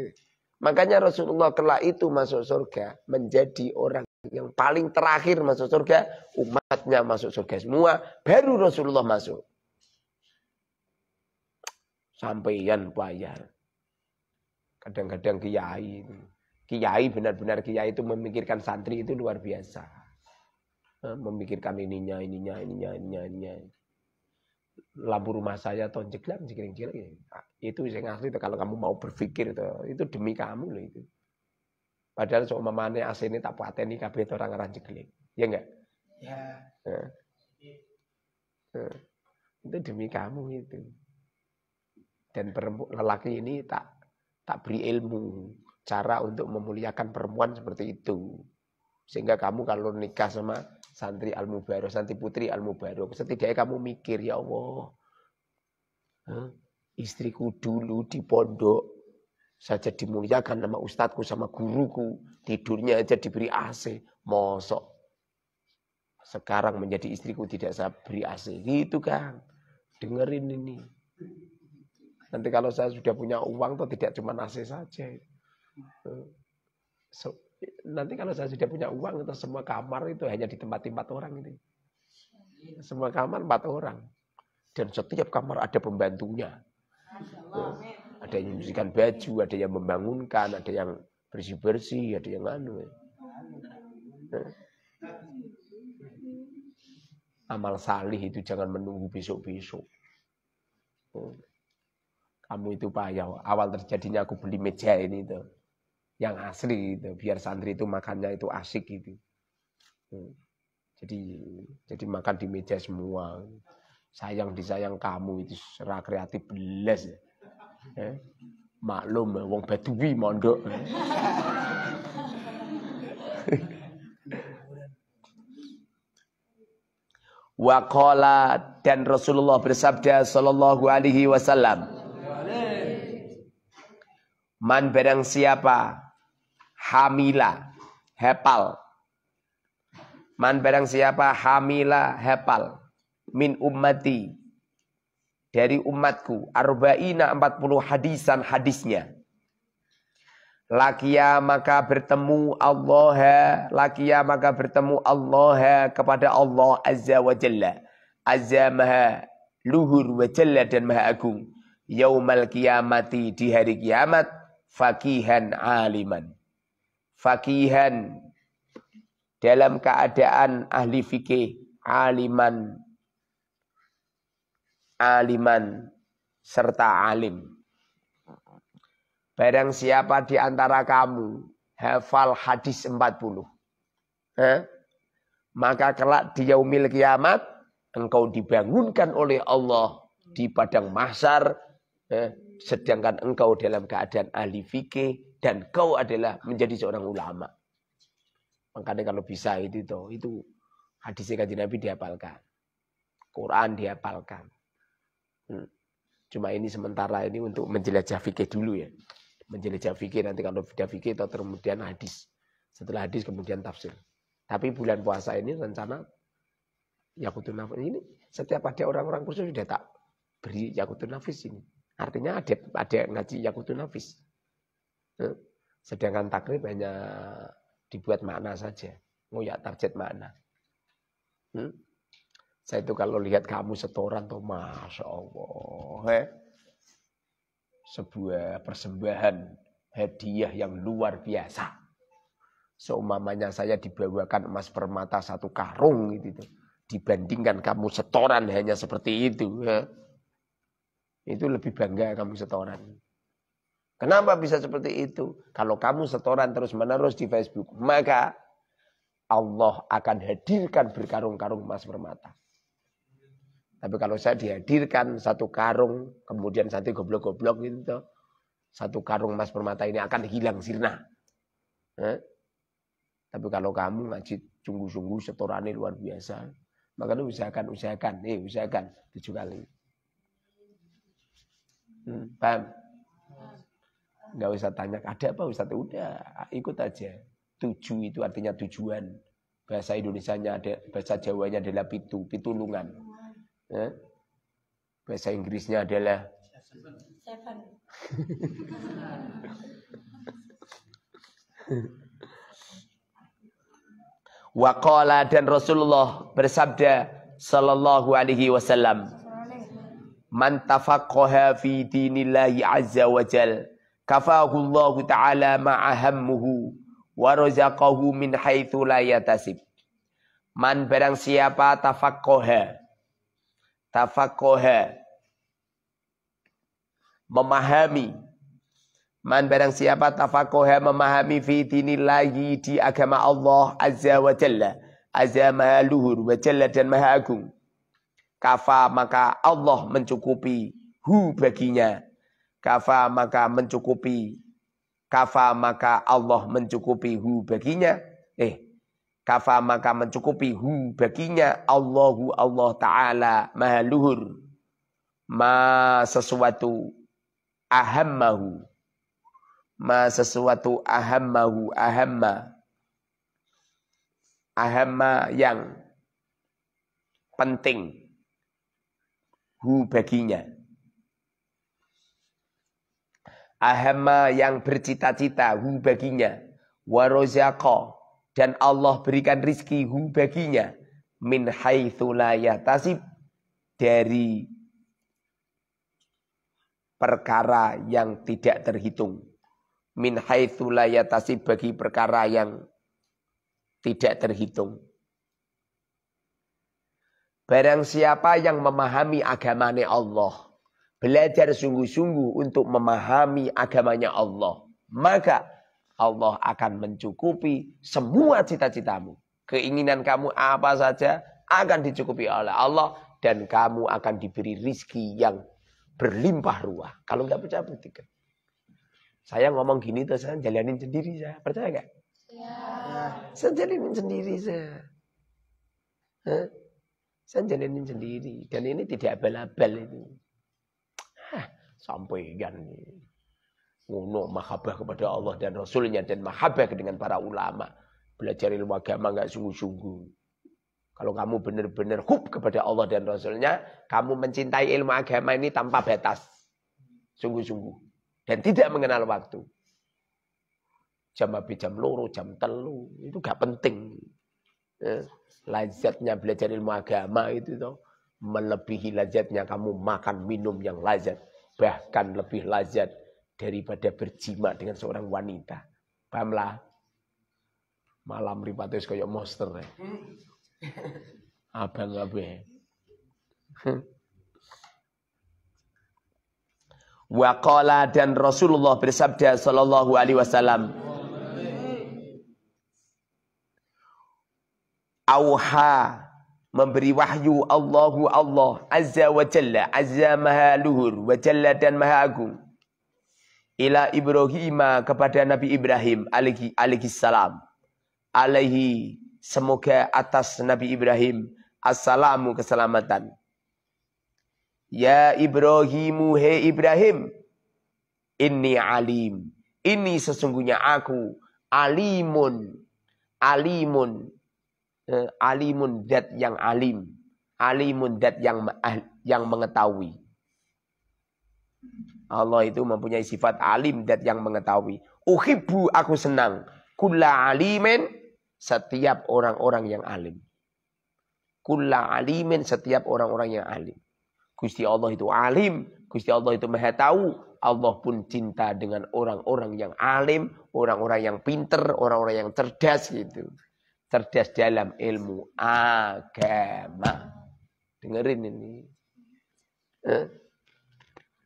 Makanya Rasulullah kelak itu masuk surga. Menjadi orang yang paling terakhir masuk surga. Umatnya masuk surga semua. Baru Rasulullah masuk. Sampaian bayar. Kadang-kadang kiai. Kiai benar-benar kiai itu memikirkan santri itu luar biasa. Memikirkan ininya. Lampu rumah saya toh jeglang. Itu saya ngasih itu kalau kamu mau berpikir itu demi kamu loh itu. Padahal seumpamane AC ini tak pateni kabeh orang jeglek. Ya enggak? Ya. Itu demi kamu itu. Dan lelaki ini tak beri ilmu cara untuk memuliakan perempuan seperti itu. Sehingga kamu kalau nikah sama santri Al-Mubarok, santri putri Al-Mubarok, setidaknya kamu mikir, ya Allah, istriku dulu di pondok saja dimuliakan sama ustadku sama guruku, tidurnya aja diberi AC, mosok sekarang menjadi istriku tidak saya beri AC. Gitu kan, dengerin ini. Nanti kalau saya sudah punya uang tuh tidak cuma AC saja. Nanti kalau saya sudah punya uang itu semua kamar itu hanya di tempat 4 orang itu. Semua kamar 4 orang. Dan setiap kamar ada pembantunya. Ada yang menyucikan baju, ada yang membangunkan, ada yang bersih-bersih, ada yang Amal salih itu jangan menunggu besok-besok. Kamu itu payah. Awal terjadinya aku beli meja ini tuh. Yang asli gitu, biar santri itu makannya itu asik gitu. Jadi makan di meja semua. Sayang disayang kamu itu secara kreatif belas ya. Maklum wong Badui mondok. Waqala dan Rasulullah bersabda sallallahu alaihi wasallam, man barang siapa hamila hepal, man barang siapa hamila hepal min ummati dari umatku arba'ina 40 hadisan hadisnya, lakia maka bertemu Allah, lakia maka bertemu Allah kepada Allah azza wa jalla, azza maha luhur wa jalla dan maha agung, yaumal kiamati di hari kiamat, fakihan aliman, fakihan dalam keadaan ahli fikih, aliman serta alim. Barang siapa di antara kamu hafal hadis 40, maka kelak di yaumil kiamat engkau dibangunkan oleh Allah di padang mahsyar, sedangkan engkau dalam keadaan ahli fikih dan kau adalah menjadi seorang ulama. Makanya kalau bisa itu hadisnya Kanjeng Nabi dihafalkan, Quran dihafalkan. Cuma ini sementara ini untuk menjelajah fikih dulu ya. Menjelajah fikih, nanti kalau sudah fikih atau kemudian hadis. Setelah hadis kemudian tafsir. Tapi bulan puasa ini rencana Yaqutun Nafis ini setiap ada orang-orang khusus sudah tak beri Yaqutun Nafis ini. Artinya ada ngaji Yaqutun Nafis. Sedangkan takrib hanya dibuat makna saja. Ngoyak target makna. Saya itu kalau lihat kamu setoran tuh Masya Allah. Sebuah persembahan hadiah yang luar biasa. Seumpamanya saya dibawakan emas permata 1 karung gitu. Dibandingkan kamu setoran hanya seperti itu. Itu lebih bangga kamu setoran. Kenapa bisa seperti itu? Kalau kamu setoran terus-menerus di Facebook, maka Allah akan hadirkan berkarung-karung emas permata. Tapi kalau saya dihadirkan 1 karung, kemudian satu goblok-goblok gitu, 1 karung emas permata ini akan hilang sirna. Tapi kalau kamu ngaji sungguh-sungguh setorannya luar biasa, maka lu usahakan 7 kali. Paham? Nggak usah tanya, ada apa Ustaz? Udah, ikut aja. 7 itu artinya tujuan. Bahasa Indonesianya ada, bahasa Jawanya adalah pitulungan. Bahasa Inggrisnya adalah 7. Waqala dan Rasulullah bersabda sallallahu alaihi wasallam, man tafaqqaha fi dinillahi azza wa jal kafahu Allah taala ma'a hammuhu wa razaqahu min haitsu la yatasib. Man barang siapa tafaqoha. Tafaqoha. Memahami. Man barang siapa tafaqoha memahami fi dinillahi di agama Allah azza wa jalla. Azza maha luhur wa jalla dan maha agung. Kafa maka Allah mencukupi hu baginya. Kafa maka mencukupi. Kafa maka Allah mencukupi hu baginya. Kafa maka mencukupi hu baginya Allahu Allah Ta'ala maha luhur. Ma sesuatu ahammahu. Ma sesuatu ahammahu. Ahamma yang penting. Hu baginya. Ahamma yang bercita-cita hu baginya. Warozaqa. Dan Allah berikan rizki hu baginya. Min haitsu la yahtasib. Dari perkara yang tidak terhitung. Min haitsu la yahtasib bagi perkara yang tidak terhitung. Barang siapa yang memahami agamanya Allah. Belajar sungguh-sungguh untuk memahami agamanya Allah. Maka Allah akan mencukupi semua cita-citamu. Keinginan kamu apa saja akan dicukupi oleh Allah. Dan kamu akan diberi rizki yang berlimpah ruah. Kalau nggak percaya buktikan. Saya ngomong gini terus saya jalanin sendiri. Saya percaya nggak? Ya. Saya jalanin sendiri. Saya jalanin sendiri. Dan ini tidak abal-abal itu. Sampaikan ini. Ngono mahabbah kepada Allah dan Rasulnya dan mahabbah dengan para ulama. Belajar ilmu agama enggak sungguh-sungguh. Kalau kamu benar-benar hub kepada Allah dan Rasulnya, kamu mencintai ilmu agama ini tanpa batas. Sungguh-sungguh. Dan tidak mengenal waktu. Jam habis jam loro, jam telu. Itu gak penting. Lazatnya belajar ilmu agama itu toh. Melebihi lazatnya kamu makan minum yang lazat. Bahkan lebih lazat daripada berjima dengan seorang wanita. Pahamlah? Malam ripatus kayak monster. Abang abe. Waqala dan Rasulullah bersabda sallallahu alaihi wasallam. Auha memberi wahyu Allahu Allah azza wa jalla, azza maha luhur wa jalla dan maha agung. Ila Ibrahim kepada Nabi Ibrahim alaihi salam. Alaihi semoga atas Nabi Ibrahim assalamu keselamatan. Ya Ibrahimu he Ibrahim. Inni alim. Ini sesungguhnya aku alimun. Alimun. Alimun dat yang alim. Alimun dat yang mengetahui. Allah itu mempunyai sifat alim dan yang mengetahui. Uhibbu aku senang. Kulla alimin setiap orang-orang yang alim. Kulla alimin setiap orang-orang yang alim. Gusti Allah itu alim. Gusti Allah itu maha tahu. Allah pun cinta dengan orang-orang yang alim. Orang-orang yang pinter. Orang-orang yang cerdas gitu. Cerdas dalam ilmu agama. Dengerin ini.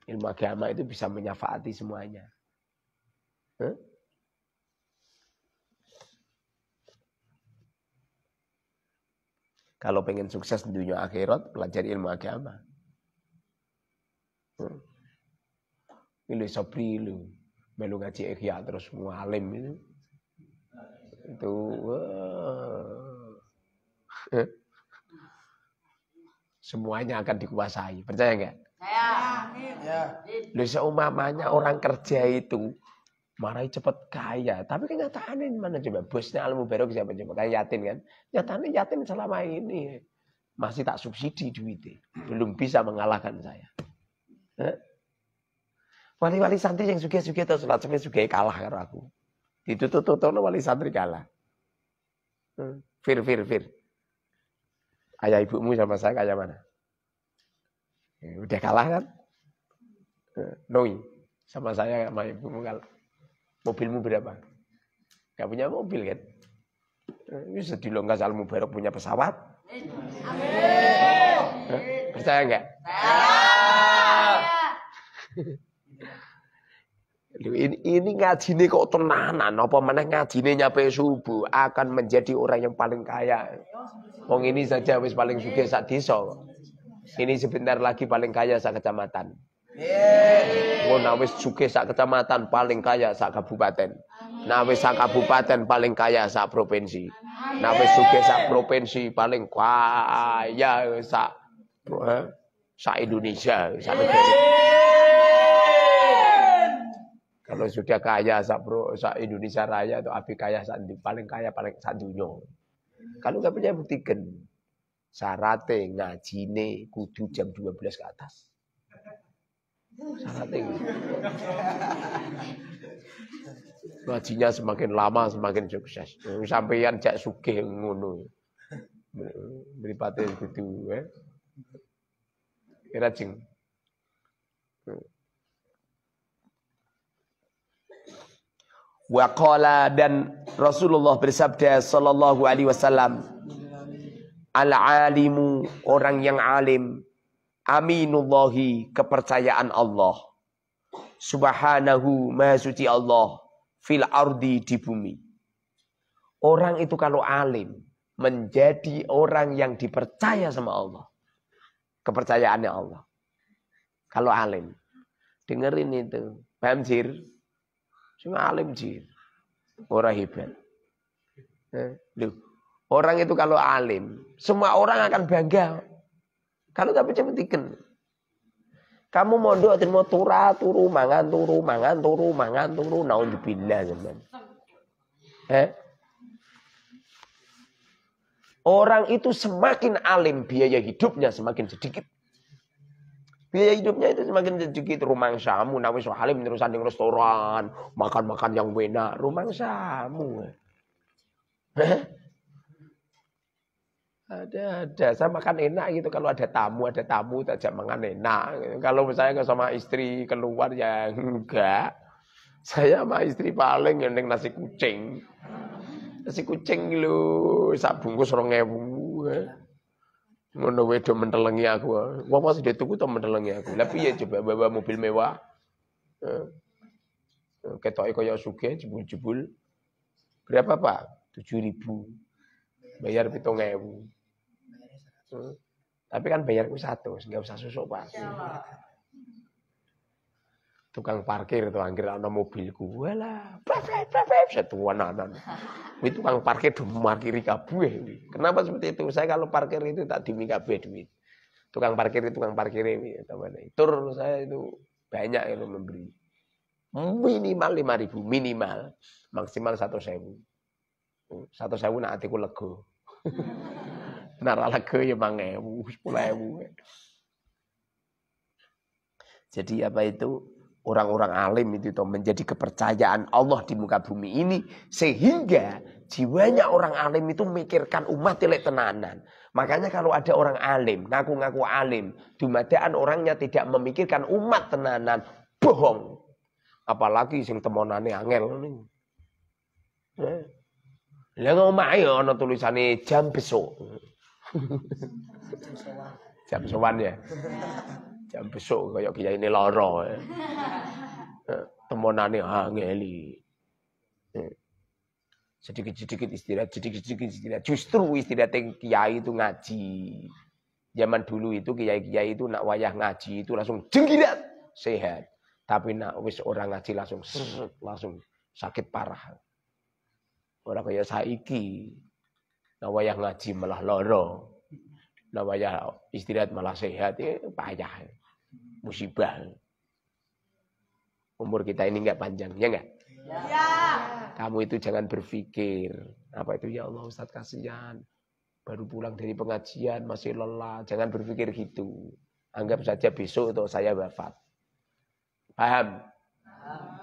Ilmu agama itu bisa menyafaati semuanya. Kalau pengen sukses di dunia akhirat, pelajari ilmu agama. Milih sobri lu, melu ngaji ikhya terus mualim itu. Itu semuanya akan dikuasai. Percaya enggak? Ya. Loh seumpamanya orang kerja itu marai cepat kaya, tapi kenyataannya mana coba? Bosnya Al Mubarok siapa coba? Kayak yatim kan? Nyatanya yatim selama ini masih tak subsidi duitnya, belum bisa mengalahkan saya. Wali-wali santri yang suge-suge atau sholat suge kalah karo aku. Ditutup-tutupno wali santri kalah. Fir. Ayah ibumu sama saya kayak mana? Udah kalah kan? Noi sama saya sama ibumu kalah. Mobilmu berapa? Gak punya mobil kan? Bisa dilonggas Al Mubarak punya pesawat. Amin. Percaya enggak? Ini ngajine kok tenanan, apa meneh ngajine nyampe subuh akan menjadi orang yang paling kaya. Wong ini saja wis paling sugih sak desa. Ini sebentar lagi paling kaya sak kecamatan. Ngono wis sugih sak kecamatan paling kaya sak kabupaten. Nah wis sak kabupaten paling kaya sak provinsi. Nah wis sugih sak provinsi paling kaya sak Indonesia, sak negara. Kalau sudah kaya sak Indonesia Raya atau abi kaya paling kaya paling sak dunia. Kalau nggak punya buktikan. Syaratnya ngajine kudu jam 12 ke atas. Syaratnya. Ngajinya semakin lama semakin sukses. Sampeyan jak sugih ngono. Mripate kudu kira jeng. Waqala dan Rasulullah bersabda sallallahu alaihi wasallam, al-alimu orang yang alim, aminullahi kepercayaan Allah, subhanahu maha suci Allah, fil ardi di bumi. Orang itu kalau alim menjadi orang yang dipercaya sama Allah. Kepercayaannya Allah. Kalau alim. Dengerin itu. Paham jir? Cuma alim jir. Orang hebat. Loh. Orang itu kalau alim. Semua orang akan bangga. Kalau gak bisa buktikan. Kamu mondok dan mau turu mangan turu. Naudzubillah zaman. Orang itu semakin alim, biaya hidupnya semakin sedikit. Biaya hidupnya itu semakin sedikit. Rumangsamu, nawis alim terusan di restoran, makan-makan yang enak. Rumangsamu. Ada. Saya makan enak gitu kalau ada tamu tajak makan enak. Kalau saya sama istri keluar ya enggak. Saya sama istri paling ngendeng nasi kucing. Nasi kucing lho, sak bungkus 2.000. Ngono wedo mentelengi aku. Wong masih dituku to mentelengi aku. Lah piye coba bawa mobil mewah. Ketoke kaya sugih jebul-jebul. Berapa, Pak? 7.000. Bayar 7.000. Tapi kan bayarku 1, enggak usah susuk, Pak. Tukang parkir itu anggere ana mobilku. Walah, setuan anan. Itu tukang parkir dimarkiri kabeh. Kenapa seperti itu? Saya kalau parkir itu tak dimi kabeh duit. Tukang parkir ini tur saya itu banyak yang memberi. Minimal 5.000, minimal. Maksimal 1.000. 1.000 nak atiku lega. Nara lega ya 5.000, 10.000. Jadi apa itu? Orang-orang alim itu menjadi kepercayaan Allah di muka bumi ini. Sehingga jiwanya orang alim itu mikirkan umat telek tenanan. Makanya kalau ada orang alim, ngaku-ngaku alim. Dumadaan orangnya tidak memikirkan umat tenanan. Bohong. Apalagi sing temonane angel. Lah ngomah ya ana tulisane jam besok. Jam sowan ya. Jam besok kaya kiai ini lara. Temonane angeli. Sedikit-sedikit istirahat. Justru istirahat kiai itu ngaji. Zaman dulu itu kiai-kiai itu nak wayah ngaji itu langsung jenggirat sehat. Tapi nak wis orang ngaji langsung sakit parah. Ora kaya saiki. Nak wayah ngaji malah lara. Nak wayah istirahat malah sehat, payah. Musibah. Umur kita ini enggak panjang, ya enggak? Ya. Kamu itu jangan berpikir, apa itu ya Allah Ustaz kasihan. Baru pulang dari pengajian masih lelah, jangan berpikir gitu. Anggap saja besok atau saya wafat. Paham?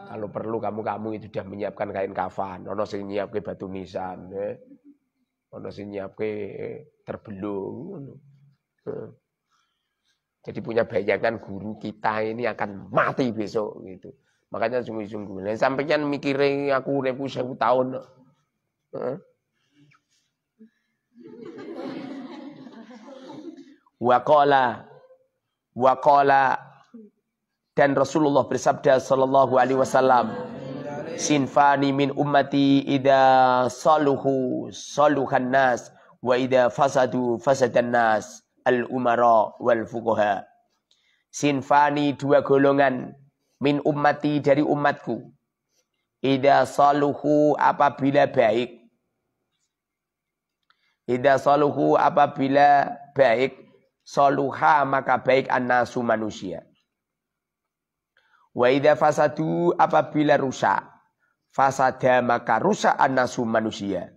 Kalau perlu kamu itu sudah menyiapkan kain kafan, ono sing nyiapke batu nisan, ono sing nyiapke terbelung. Jadi punya bayangan guru kita ini akan mati besok gitu. Makanya sungguh-sungguh. Nah, sampeyan mikirin aku 1000 tahun. Wa qala dan Rasulullah bersabda sallallahu alaihi wasallam, sinfani min ummati idza saluhu saluhan nas wa idza fasadu fasadan nas al umara wal fuqaha. Sinfani dua golongan min ummati dari umatku. Idza saluhu apabila baik. Idza saluhu apabila baik, saluha maka baik annasu manusia. Wa idza fasadu apabila rusak, fasada maka rusak annasu manusia.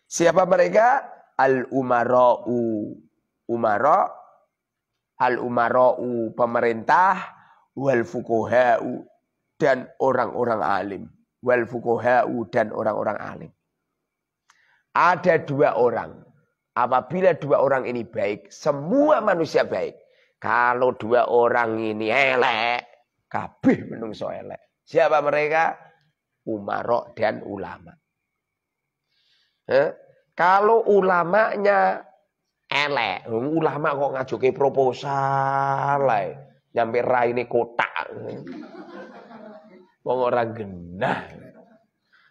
Siapa mereka? Al-umara'u. Umara, al-umara'u pemerintah, wal fuqaha'u dan orang-orang alim. Wal fuqaha'u dan orang-orang alim. Ada dua orang. Apabila dua orang ini baik, semua manusia baik. Kalau dua orang ini elek, kabeh menungso elek. Siapa mereka? Umarok dan ulama. Kalau ulamanya elek, ulama kok ngajuke proposal lah, nyampe raine kotak. Wong orang genah.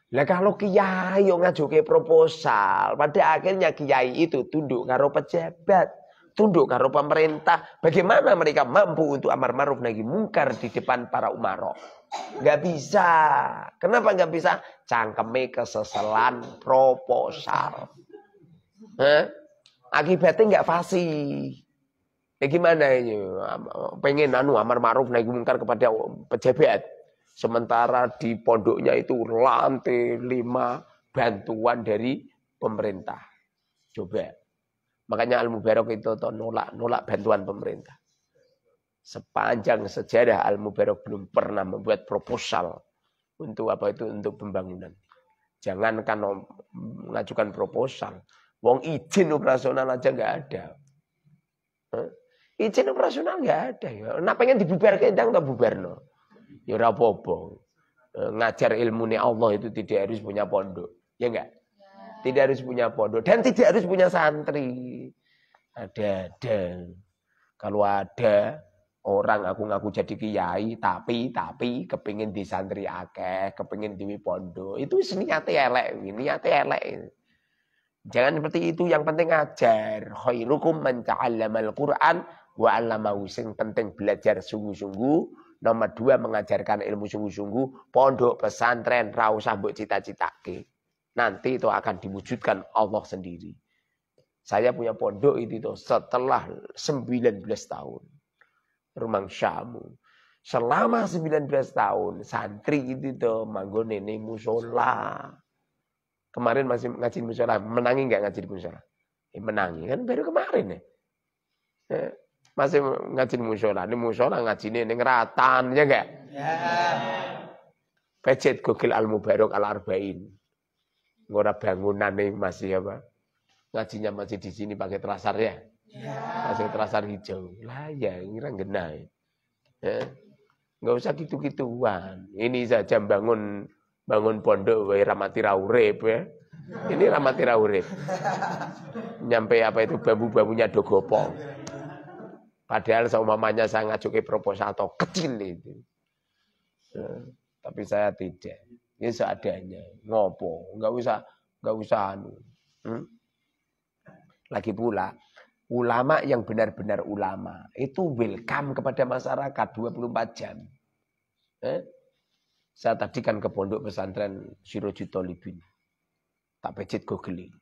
Lah kalau kiai yang ngajuke proposal, pada akhirnya kiai itu tunduk karo pejabat, tunduk karo pemerintah. Bagaimana mereka mampu untuk amar ma'ruf nahi mungkar di depan para umarok? Gak bisa. Kenapa gak bisa? Cangkeme keseselan proposal. Akibatnya gak fasih. Ya gimana ini? Pengen amar ma'ruf nahi mungkar kepada pejabat. Sementara di pondoknya itu lantai 5 bantuan dari pemerintah. Coba. Makanya Al-Mubarak itu nolak bantuan pemerintah. Sepanjang sejarah Al-Mubarak belum pernah membuat proposal untuk apa itu, untuk pembangunan. Jangankan mengajukan proposal, wong izin operasional aja nggak ada. Izin operasional nggak ada. Nah pengen dibubarkan ndang tak bubarno. Ya ora apa-apa. Ngajar ilmu Allah itu tidak harus punya pondok. Ya enggak? Tidak harus punya pondok dan tidak harus punya santri. Ada. Kalau ada orang ngaku jadi kiai tapi kepingin di santri akeh, kepingin di pondok, itu niate elek, niate elek. Jangan seperti itu, yang penting ajar. Khairukum man ta'allamal Qur'an wa 'allamahu. Sing penting belajar sungguh-sungguh. Nomor 2 mengajarkan ilmu sungguh-sungguh. Pondok pesantren ra usah mbok cita-citake. Nanti itu akan diwujudkan Allah sendiri. Saya punya pondok itu setelah 19 tahun. Rumang Syamu. Selama 19 tahun santri itu manggon ini musola. Kemarin masih ngaji musola, menangi enggak ngaji musola? Menangi kan baru kemarin ya. Masih ngaji musola, ini musola ngajine ning Ratan ya enggak? Ya. Pecet Google Al-Mubarak Al-Arba'in. Ora bangunane masih apa? Ngajinya masih di sini pakai terasar ya? Ya. Masih terasar hijau. Lah ya, ngira genah. Ya. Enggak usah gitu-gituan. Ini saja bangun pondok wae ramati ra urip ya. Ini ramati ra urip. Nyampe apa itu bambu-bambunya do gopong. Padahal seumpamanya saya ngajuke proposal atau kecil itu. Tapi saya tidak. Ini seadanya. Ngopo? Enggak usah anu. Lagi pula ulama yang benar-benar ulama itu welcome kepada masyarakat 24 jam. Saya tadi kan ke pondok pesantren Sirajul Thalibin. Tak pecet googling.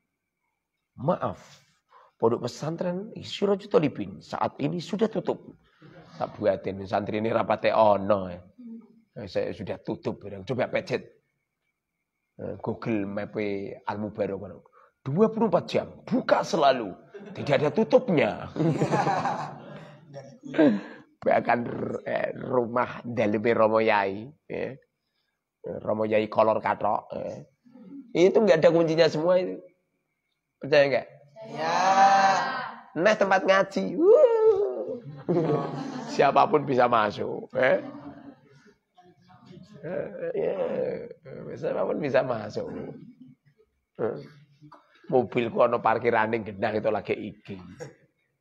Maaf. Pondok pesantren Sirajul Thalibin saat ini sudah tutup. Tak buatin santri ini rapate ono. Saya sudah tutup. Coba pecet Google Map Al-Mubarak. 24 jam. Buka selalu. Tidak ada tutupnya. Bahkan rumah daleme Romo Yai. Romo Yai kolor katok. Itu enggak ada kuncinya semua itu. Percaya enggak? Ya. Nah tempat ngaji. Siapapun bisa masuk. Siapapun bisa masuk. Mobilku ono parkirane genah itu lagi iki.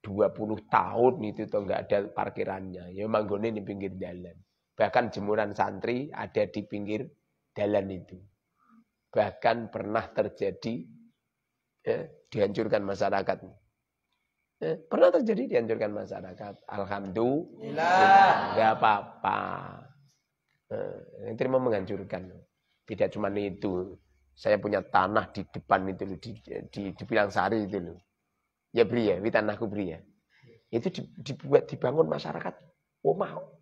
2 20 tahun itu tuh nggak ada parkirannya. Ya manggone di pinggir jalan. Bahkan jemuran santri ada di pinggir jalan itu. Bahkan pernah terjadi dihancurkan masyarakat. Pernah terjadi dihancurkan masyarakat. Alhamdulillah. Nggak apa-apa. Yang terima menghancurkan. Tidak cuma itu. Saya punya tanah di depan itu di Pilangsari itu loh. Ya beli ya, tanahku beli ya. Itu dibangun masyarakat. Oh mau.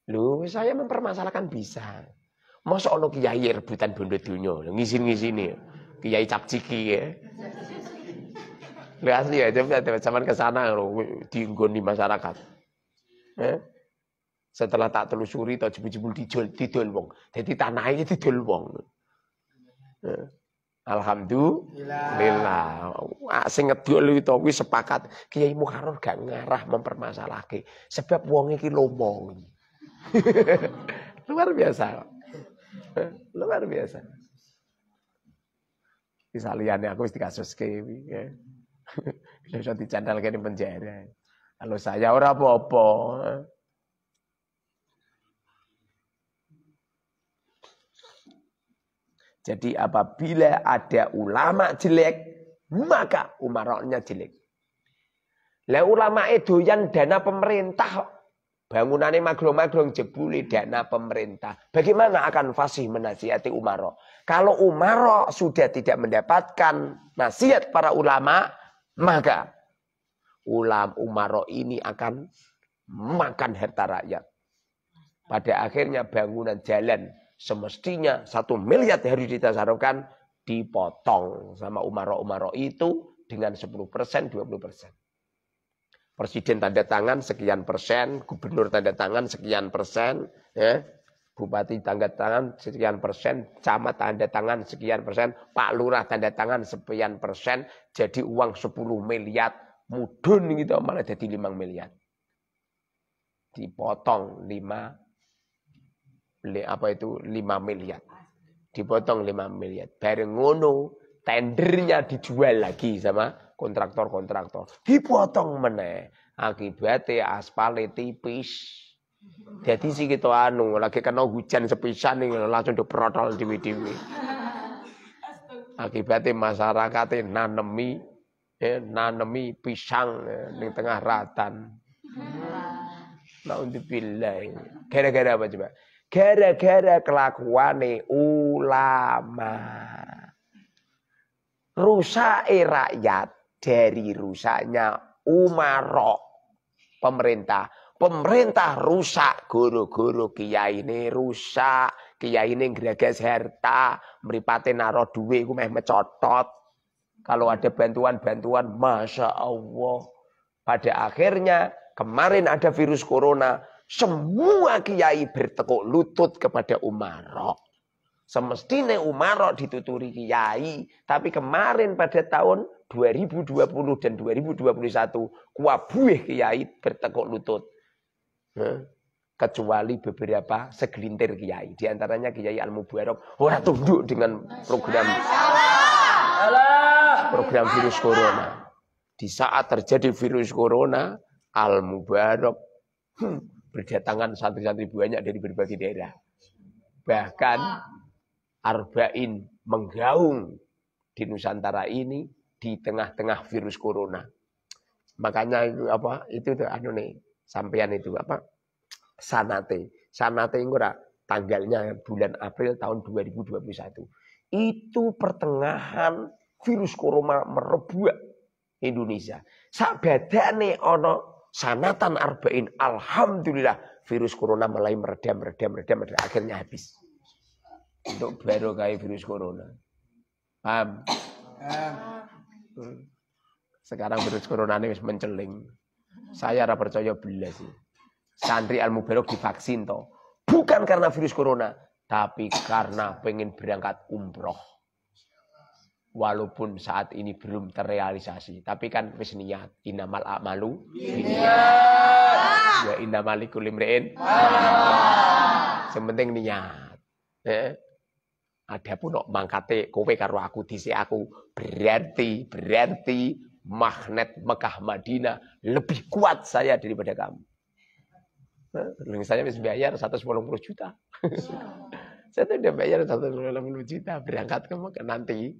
Loh, saya mempermasalahkan bisa. Masa ono kiai rebutan bondo donya, ngisin-ngisini. Kiai cap ciki ya. Lihat asli ya, coba zaman ke sana diinggoni masyarakat. Setelah tak telusuri tau jebul-jebul didol wong. Dadi tanahnya didol wong. Alhamdulillah. Sing ngedol itu kuwi sepakat Kiai Muharrar gak ngarah mempermasalahke sebab wong iki lomo. Luar biasa. Luar biasa. Bisa liyane aku wis dikasuske ya. Bisa dicandalke di penjara. Kalau saya ora apa-apa. Jadi apabila ada ulama jelek, maka umaroknya jelek. Lah ulama doyan dana pemerintah, bangunannya maglong-maglong jebuli dana pemerintah. Bagaimana akan fasih menasihati umarok? Kalau umarok sudah tidak mendapatkan nasihat para ulama, maka umarok ini akan makan harta rakyat. Pada akhirnya bangunan jalan semestinya 1 miliar harus ditasarufkan, dipotong sama umarok itu dengan 10%, 20%. Presiden tanda tangan sekian persen, gubernur tanda tangan sekian persen, ya. Bupati tanda tangan sekian persen, camat tanda tangan sekian persen, Pak Lurah tanda tangan sekian persen, jadi uang 10 miliar, mudun gitu malah jadi 5 miliar. Dipotong 5 miliar. Dipotong 5 miliar. Bareng ngono, tendernya dijual lagi sama kontraktor-kontraktor. Dipotong meneh. Akibatnya aspalnya tipis. Jadi sih gitu lagi kena hujan sepisan nih langsung diprotol dewi-dewi. Akibatnya masyarakatnya nanemi pisang di tengah ratan. Naudzubillah. Gara-gara apa coba? Gara-gara kelakuane ulama. Rusak rakyat dari rusaknya umarok pemerintah. Pemerintah rusak guru-guru kiai ini rusak. Kiai ini ngeragas harta. Mripate naro duwe iku meh mecotot. Kalau ada bantuan-bantuan, Masya Allah. Pada akhirnya kemarin ada virus corona. Semua kiai bertekuk lutut kepada umarok. Semestinya umarok dituturi kiai. Tapi kemarin pada tahun 2020 dan 2021. Kuabuih kiai bertekuk lutut. Kecuali beberapa segelintir kiai. Di antaranya Kiai Al-Mubarak. Orang tunduk dengan program virus corona. Di saat terjadi virus corona, Al-Mubarak berdatangan santri-santri banyak dari berbagai daerah. Bahkan Arba'in menggaung di Nusantara ini di tengah-tengah virus corona. Makanya itu sampean itu sanate ora tanggalnya bulan April tahun 2021. Itu pertengahan virus corona merebak Indonesia. Sakbadane ono sanatan arba'in, alhamdulillah virus corona mulai meredam, akhirnya habis. Untuk baru kayak virus corona. Paham? Sekarang virus corona ini menceling. Saya ora percaya belas sih. Santri Al-Mubarak divaksin toh. Bukan karena virus corona, tapi karena pengen berangkat umroh. Walaupun saat ini belum terrealisasi, tapi kan wis niat. Innamal a'malu binniyat. Ya innamal likulli imri'in. Sementing niat. Adapun kok mangkate kowe karo aku dhisik aku berarti magnet Mekah Madinah lebih kuat saya daripada kamu. Saya bisa bayar 180 juta. Saya tuh udah bayar 180 juta berangkat ke Mekah nanti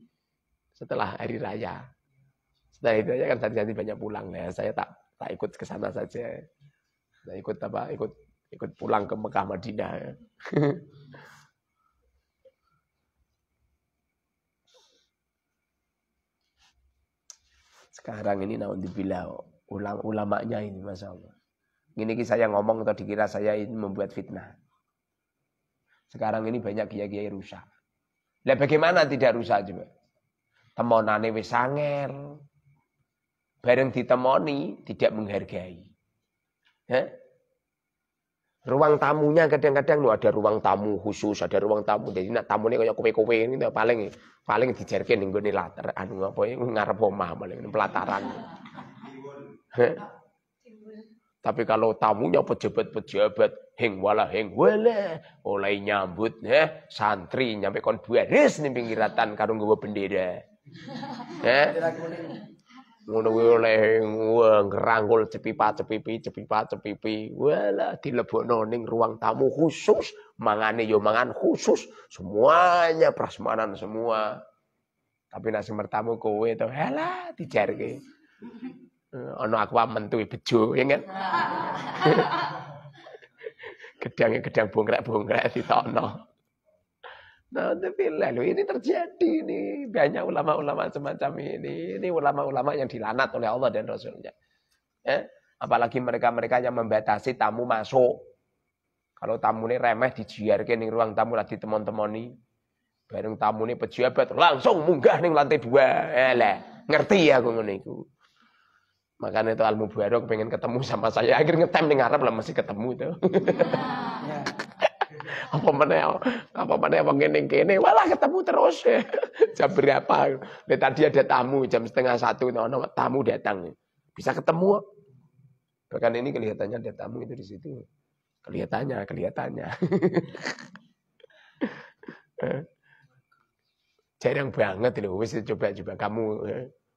setelah hari raya. Setelah itu aja kan janji banyak pulang ya. Saya tak ikut ke sana saja. Saya ikut pulang ke Mekah Madinah. Sekarang ini naudzubillah ulamanya ini Masya Allah. Ini saya ngomong atau dikira saya ini membuat fitnah. Sekarang ini banyak kiai-kiai rusak. Lah bagaimana tidak rusak coba? Temonane wis angel. Bareng ditemoni tidak menghargai. Ruang tamunya kadang-kadang ada ruang tamu khusus, ada ruang tamu. Jadi nak tamune kayak kowe-kowe ini paling dijarke ning nggone latar anu apa ngarep omah paling pelataran. Tapi kalau tamunya pejabat-pejabat heng wala oleh nyambut santri nyampe kon baris ning pinggiratan karo nggawa bendera. Ngono oleh ngerangkul cepipi. Walah dilebokno ning ruang tamu khusus, mangane yo mangan khusus, semuanya prasmanan semua. Tapi nek sing bertamu kowe to, halah dijarke. Ono aku mentu bejo ya kan. Gedang bongkrek ditokno. Nah, tapi lalu ini terjadi nih. Banyak ulama-ulama semacam ini. Ini ulama-ulama yang dilanat oleh Allah dan Rasulnya. Apalagi mereka-mereka yang membatasi tamu masuk. Kalau tamu ini remeh dijiarkan di ruang tamu lagi teman-temani. Bareng tamu ini pejabat langsung munggah nih lantai 2. Ngerti aku ngeniku. Makanya itu Al-Mubarak pengen ketemu sama saya. Akhirnya ngetem nih ngarep lah masih ketemu itu. Apa mana yang kene walah ketemu terus. Jam berapa? Tadi ada tamu jam 12:30 tamu datang. Bisa ketemu. Bahkan ini kelihatannya ada tamu itu di situ. Kelihatannya. Jarang banget loh. Wis coba kamu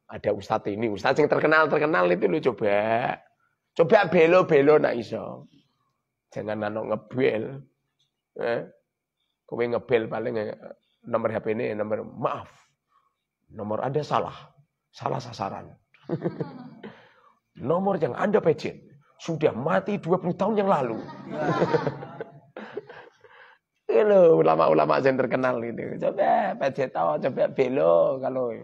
ada ustadz ini, ustadz yang terkenal itu lo coba belo nak iso. Jangan ngebel. Kowe ngebel paling nomor HP ini nomor maaf. Nomor Anda salah sasaran. Nomor yang Anda pecet sudah mati 20 tahun yang lalu. Ini ulama-ulama yang terkenal itu. Coba pecet coba belo kalau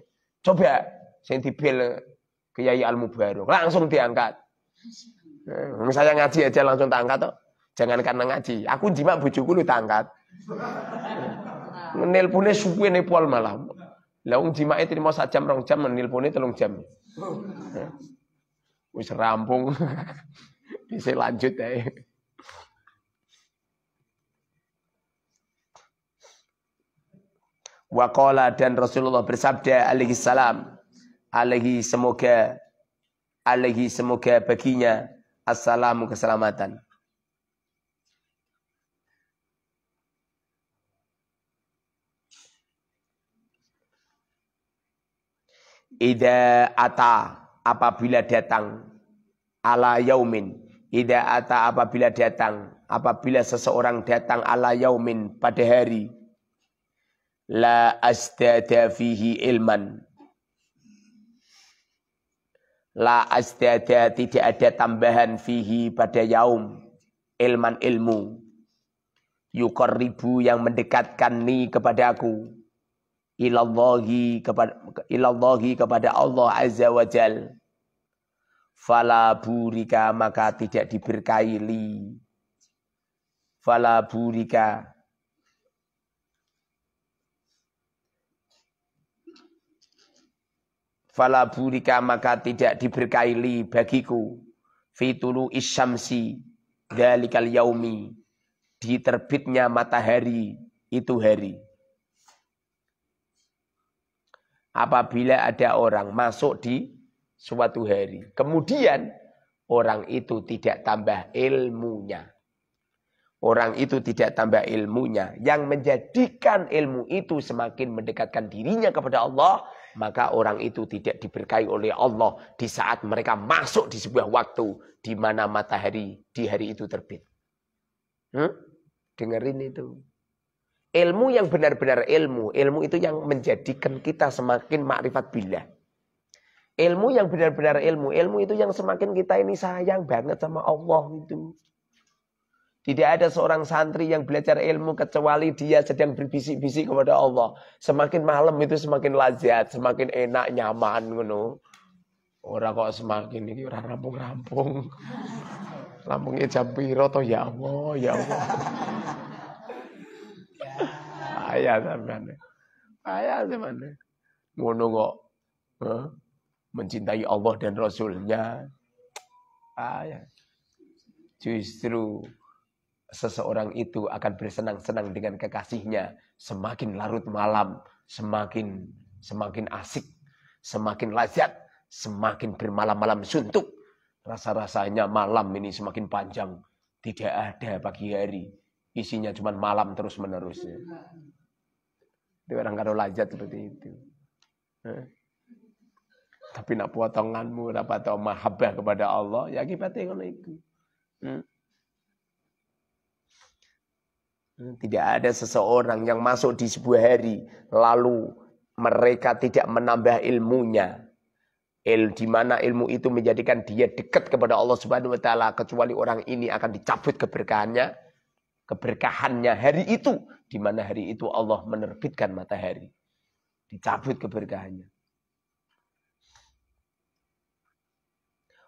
coba sing dibel Kiai Al-Mubarak langsung diangkat. Saya ngaji aja langsung tak angkat toh. Jangan karena ngaji. Aku jimak bojoku lu tak angkat. Nelpone suwe ne pol malah. Lah wong jimake trimo 1 jam 2 jam nelpone 3 jam. Wis rampung. Bisa lanjut ae. Waqala dan Rasulullah bersabda alaihi salam. Alaihi semoga baginya assalamu keselamatan. Idza ata apabila datang ala yaumin. Idza ata apabila seseorang datang ala yaumin pada hari la asdada fihi ilman. La asdada tidak ada tambahan fihi pada yaum ilman ilmu yuqarribu yang mendekatkan ni kepada aku ilallahi kepada Allah azza wa jal fala burika maka tidak diberkahi li fala burika maka tidak diberkahi li bagiku fitulu isyamsi dalikal yaumi di terbitnya matahari itu hari. Apabila ada orang masuk di suatu hari, kemudian orang itu tidak tambah ilmunya. Orang itu tidak tambah ilmunya. Yang menjadikan ilmu itu semakin mendekatkan dirinya kepada Allah maka orang itu tidak diberkahi oleh Allah di saat mereka masuk di sebuah waktu di mana matahari di hari itu terbit. Dengerin itu. Ilmu yang benar-benar ilmu itu yang menjadikan kita semakin makrifat billah. Ilmu yang benar-benar ilmu itu yang semakin kita ini sayang banget sama Allah itu. Tidak ada seorang santri yang belajar ilmu kecuali dia sedang berbisik-bisik kepada Allah. Semakin malam itu semakin lazat, semakin enak, nyaman ngono. Ora kok semakin iki ora rampung-rampung. Rampungnya jam piro to ya Allah, ya Allah. Ayah sampean. Ayah sampean. Ngono kok. Mencintai Allah dan Rasulnya. Ayah. Justru seseorang itu akan bersenang-senang dengan kekasihnya. Semakin larut malam, semakin asik, semakin lazat, semakin bermalam-malam suntuk. Rasa-rasanya malam ini semakin panjang. Tidak ada pagi hari. Isinya cuma malam terus-menerus. Itu orang karo lazat seperti itu. Tapi nak potonganmu dapat mahabbah kepada Allah, ya akibatnya ngono itu. Tidak ada seseorang yang masuk di sebuah hari lalu mereka tidak menambah ilmunya. Di mana ilmu itu menjadikan dia dekat kepada Allah Subhanahu wa taala, kecuali orang ini akan dicabut keberkahannya hari itu, di mana hari itu Allah menerbitkan matahari. Dicabut keberkahannya.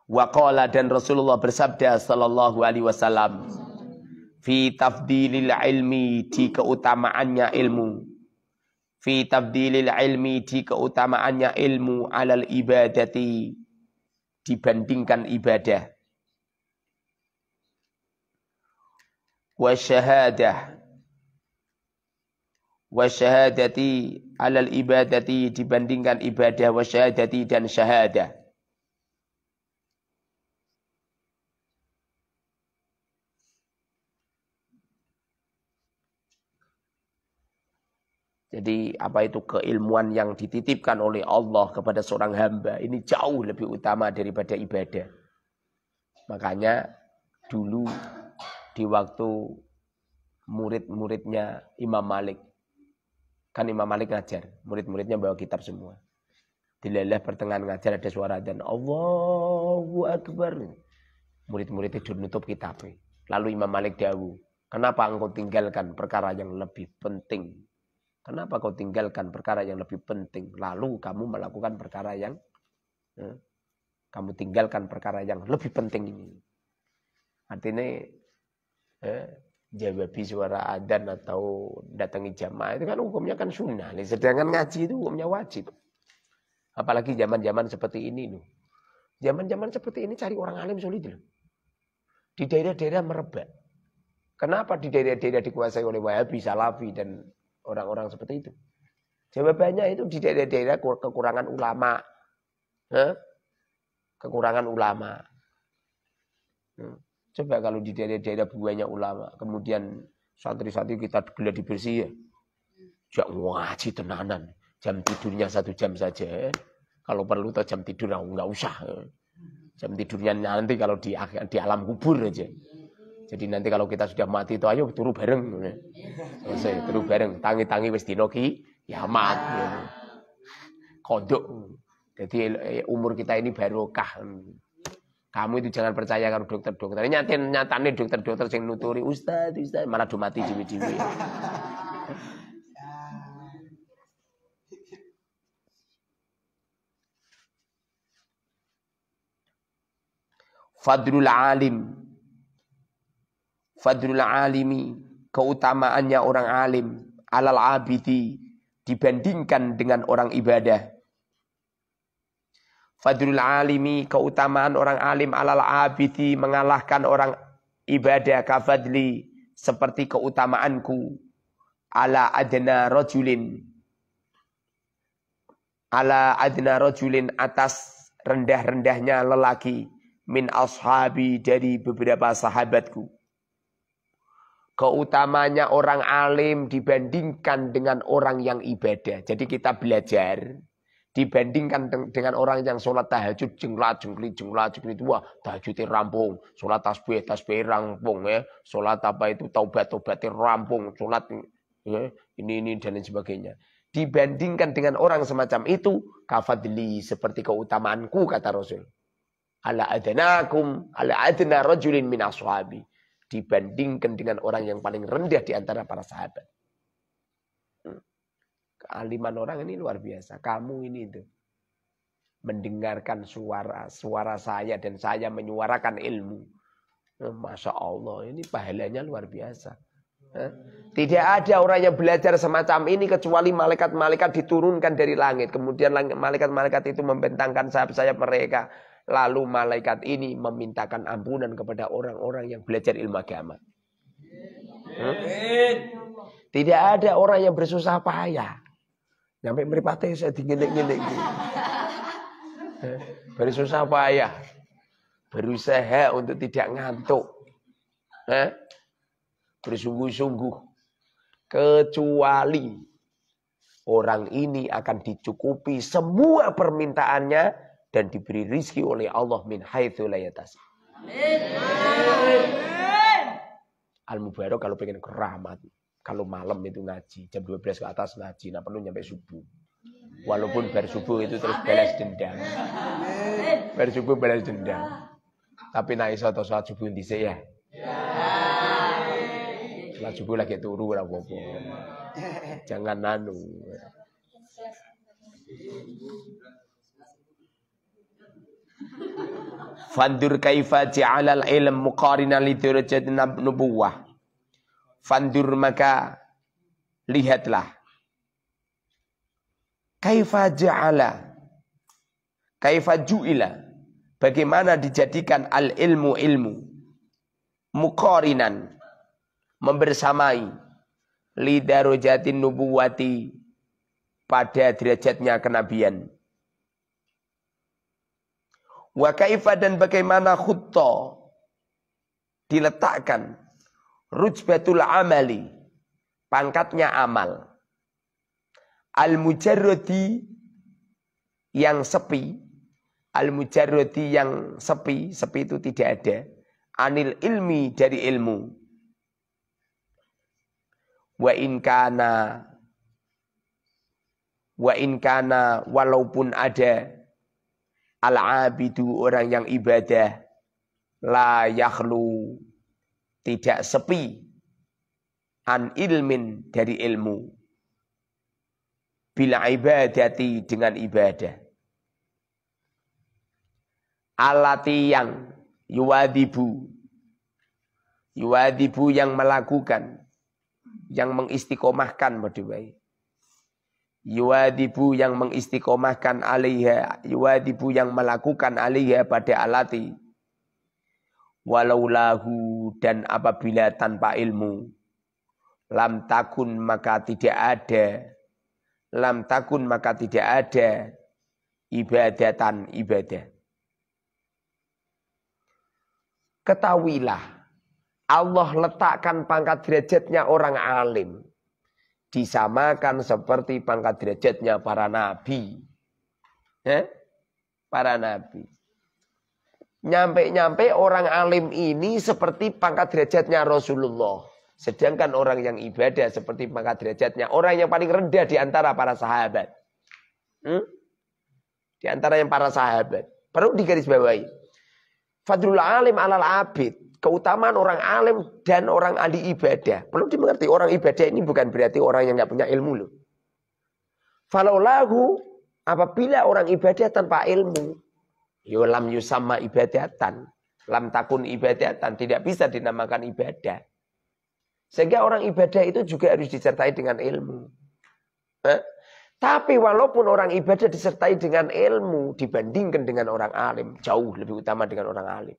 Wa qala, dan Rasulullah bersabda sallallahu alaihi wasallam, fi tafdilil ilmi, di keutamaannya ilmu. Fi tafdilil ilmi, di keutamaannya ilmu, alal ibadati, dibandingkan ibadah. Wa syahadati, alal ibadati, dibandingkan ibadah. Wa syahadati, dan syahadah. Jadi apa itu keilmuan yang dititipkan oleh Allah kepada seorang hamba ini jauh lebih utama daripada ibadah. Makanya dulu di waktu murid-muridnya Imam Malik. Kan Imam Malik ngajar, murid-muridnya bawa kitab semua. Dilelah pertengahan ngajar ada suara dan Allahu Akbar. Murid-murid tidur nutup kitabnya. Lalu Imam Malik dawuh, kenapa engkau tinggalkan perkara yang lebih penting? Kenapa kau tinggalkan perkara yang lebih penting? Lalu kamu melakukan perkara yang kamu tinggalkan perkara yang lebih penting ini. Artinya jawabi suara adzan atau datangi jamaah itu kan hukumnya kan sunnah. Sedangkan ngaji itu hukumnya wajib. Apalagi zaman-zaman seperti ini loh. Zaman-zaman seperti ini cari orang alim sulit loh. Di daerah-daerah merebak. Kenapa di daerah-daerah dikuasai oleh Wahabi, Salafi dan orang-orang seperti itu? Jawabannya itu di daerah-daerah kekurangan ulama. Kekurangan ulama. Coba kalau di daerah-daerah banyak ulama, kemudian santri-santri kita geladi bersih ya. Jak ngaji tenanan. Jam tidurnya 1 jam saja. Kalau perlu tuh jam tidur enggak usah. Jam tidurnya nanti kalau di alam kubur aja. Jadi nanti kalau kita sudah mati itu ayo turu bareng. Selesai turu bareng. Tangi-tangi wis dino kiamat. Kodok. Jadi umur kita ini barokah. Kamu itu jangan percaya kalau dokter-dokter. Nyatane dokter-dokter yang nuturi ustaz malah do mati dewe-dewe. Fadlul alimi, keutamaannya orang alim, alal abidi, dibandingkan dengan orang ibadah. Fadlul alimi, keutamaan orang alim, alal abidi, mengalahkan orang ibadah. Kafadli, seperti keutamaanku, ala adna rajulin, atas rendah-rendahnya lelaki, min ashabi, dari beberapa sahabatku. Keutamanya orang alim dibandingkan dengan orang yang ibadah. Jadi kita belajar Dibandingkan dengan orang yang sholat tahajud jenglat wah tahajudnya rampung, sholat tasbih rampung ya, sholat apa itu taubatnya rampung, sholat ya, ini dan lain sebagainya. Dibandingkan dengan orang semacam itu, kafadli seperti keutamaanku kata Rasul. Ala adna rajulin min ashabi. Dibandingkan dengan orang yang paling rendah di antara para sahabat. Kealiman orang ini luar biasa. Kamu ini itu mendengarkan suara saya dan saya menyuarakan ilmu. Masya Allah, ini pahalanya luar biasa. Tidak ada orang yang belajar semacam ini kecuali malaikat-malaikat diturunkan dari langit. Kemudian malaikat-malaikat itu membentangkan sayap-sayap mereka. Lalu malaikat ini memintakan ampunan kepada orang-orang yang belajar ilmu agama. Tidak ada orang yang bersusah payah. Sampai meripati saya dingin-dingin. Bersusah payah. Berusaha untuk tidak ngantuk. Bersungguh-sungguh. Kecuali orang ini akan dicukupi semua permintaannya dan diberi rizki oleh Allah min haitsu la yahtasib. Al-Mubarak kalau pengen keramat. Kalau malam itu ngaji, jam 12 ke atas ngaji, nah perlu nyampe subuh. Walaupun bar subuh itu terus balas dendam. Bar subuh balas dendam. Tapi nak iso to salat subuh dhisik ya. Salat subuh lagi turu ora apa-apa. Jangan nanu. Fandur kaifa ja'alal ilm muqarinan li darajatin nubuwah. Fandur maka lihatlah kaifa ja'ala kaifa ju'ila bagaimana dijadikan al ilmu muqarinan membersamai li darajatin nubuwati pada derajatnya kenabian. Wa kaifa dan bagaimana khutta diletakkan rujbatul amali, pangkatnya amal. Al-mujarrodi yang sepi. Al-mujarrodi yang sepi. Sepi itu tidak ada. Anil ilmi dari ilmu. Wa in kana walaupun ada al-abidu orang yang ibadah. La yakhlu tidak sepi an ilmin dari ilmu bila ibadati dengan ibadah alati yang yuwadibu yang melakukan yang mengistiqomahkan modewai yuwadibu yang mengistiqomahkan alaiha yuwadibu yang melakukan alaiha pada alati walaulahu dan apabila tanpa ilmu lam takun maka tidak ada ibadatan ibadah. Ketahuilah Allah letakkan pangkat derajatnya orang alim disamakan seperti pangkat derajatnya para nabi. Para nabi. Nyampe-nyampe orang alim ini seperti pangkat derajatnya Rasulullah. Sedangkan orang yang ibadah seperti pangkat derajatnya orang yang paling rendah di antara para sahabat. Di antara yang para sahabat. Perlu digarisbawahi. Fadlul alim alal abid. Keutamaan orang alim dan orang ahli ibadah. Perlu dimengerti orang ibadah ini bukan berarti orang yang nggak punya ilmu loh. Falaulahu apabila orang ibadah tanpa ilmu. Lam yusamma ibadatan. Lam takun ibadatan. Tidak bisa dinamakan ibadah. Sehingga orang ibadah itu juga harus disertai dengan ilmu. Tapi walaupun orang ibadah disertai dengan ilmu. Dibandingkan dengan orang alim. Jauh lebih utama dengan orang alim.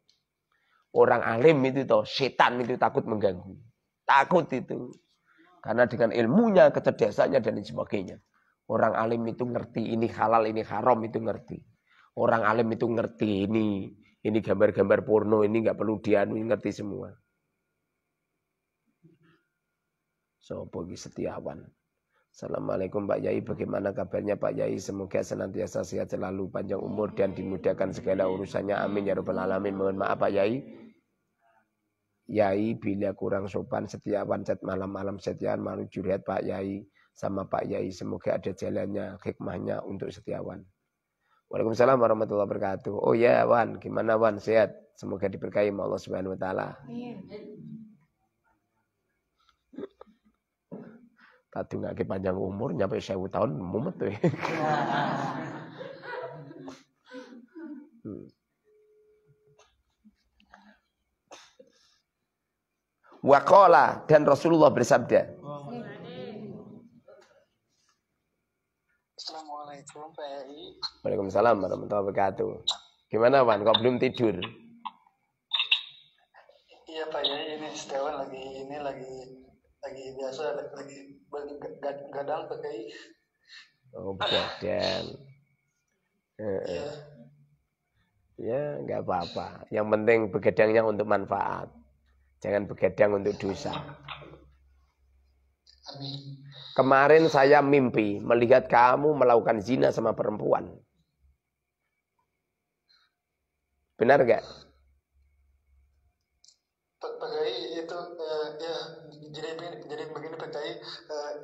Orang alim itu toh, setan itu takut mengganggu. Takut itu. Karena dengan ilmunya, kecerdasannya dan sebagainya. Orang alim itu ngerti ini halal, ini haram itu ngerti. Orang alim itu ngerti ini gambar-gambar porno, ini nggak perlu dianu, ngerti semua. Sopo iki Setiawan. Assalamualaikum Pak Yai, bagaimana kabarnya Pak Yai? Semoga senantiasa sehat selalu, panjang umur dan dimudahkan segala urusannya. Amin ya rabbal alamin. Mohon maaf Pak Yai. Yai bila kurang sopan setiawan chat malam-malam setiaan malu curhat Pak Yai sama Pak Yai. Semoga ada jalannya hikmahnya untuk setiawan. Waalaikumsalam warahmatullahi wabarakatuh. Oh ya Wan, gimana Wan? Sehat? Semoga diberkahi Allah Subhanahu wa taala. Tadi nggak panjang umur nyampe 1000 tahun mumet tuh. Waqala dan Rasulullah bersabda. Assalamualaikum Pak Yai. Waalaikumsalam warahmatullahi wabarakatuh. Gimana Wan? Kok belum tidur? Iya Pak Yai, ini Setiawan lagi biasa lagi gadang Pak Yai. Oh begadang. Iya. Ya nggak apa-apa. Yang penting begadangnya untuk manfaat. Jangan begadang untuk dosa. Amin. Kemarin saya mimpi melihat kamu melakukan zina sama perempuan. Benar nggak? Pak Yai itu ya jadi begini Pak Yai,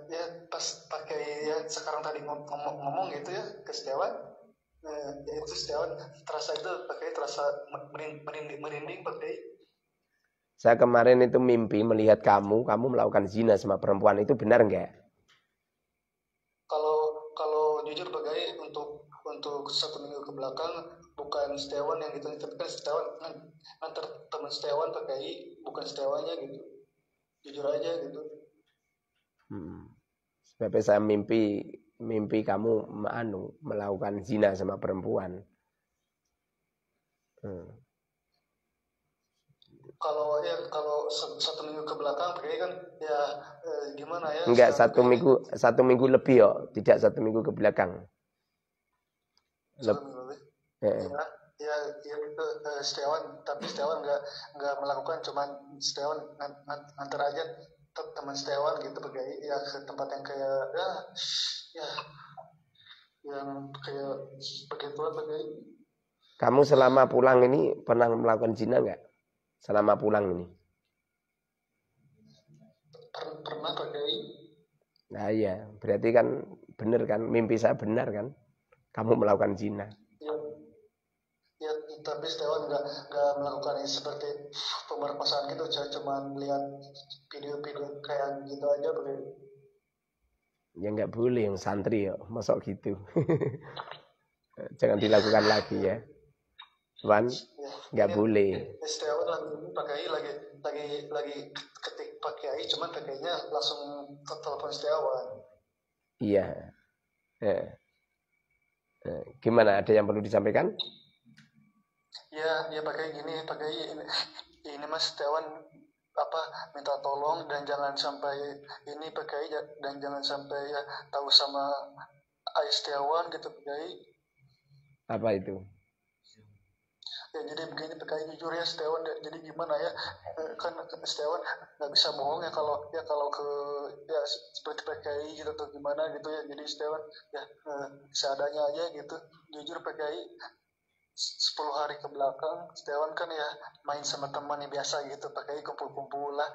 ya pas pakai ya sekarang tadi ngomong gitu ya ke Setiawan, ya itu Setiawan terasa itu Pak Yai terasa merinding Pak Yai. Saya kemarin itu mimpi melihat kamu melakukan zina sama perempuan, itu benar nggak? Kalau jujur Bagai untuk 1 minggu ke belakang bukan Setiawan yang gitu, tapi kan Setiawan nganter teman Setiawan Bagai, bukan Setiawannya gitu, jujur aja gitu. Sebab saya mimpi kamu melakukan zina sama perempuan. Kalau 1 minggu ke belakang Bagai kan ya gimana ya? Enggak, 1 minggu lebih ya, tidak 1 minggu ke belakang. 1 minggu lebih. Ya itu Setiawan, tapi Setiawan nggak melakukan, cuman Setiawan nganter aja teman Setiawan gitu Bagai ya ke tempat yang kayak ya yang kayak begituan Bagai. Kamu selama pulang ini pernah melakukan zina nggak? Selama pulang ini? Pernah Bagai. Nah iya, berarti kan benar kan, mimpi saya benar kan? Kamu melakukan zina. Ya, tapi Setiawan nggak melakukan seperti pemerkosaan gitu, cuma melihat video-video kayak gitu aja Bagai. Ya nggak boleh yang santri ya, masuk gitu. Jangan dilakukan lagi ya. Wan, nggak boleh. Setiawan lagi ketik Pak Kiai, cuman Pak Kiainya langsung telepon Setiawan. Iya. Gimana? Ada yang perlu disampaikan? Ya Pak Kiai gini, Pak Kiai ini Mas Setiawan minta tolong dan jangan sampai ini Pak Kiai, dan jangan sampai ya tahu sama Ayah Setiawan gitu Pak Kiai. Apa itu? Ya jadi begini Pak Kiai, jujur ya Setiawan, jadi gimana ya, kan Setiawan nggak bisa bohong ya kalau ke ya seperti Pak Kiai gitu atau gimana gitu ya. Jadi Setiawan ya seadanya aja gitu. Jujur Pak Kiai 10 hari ke belakang Setiawan kan ya main sama temannya biasa gitu Pak Kiai, kumpul lah,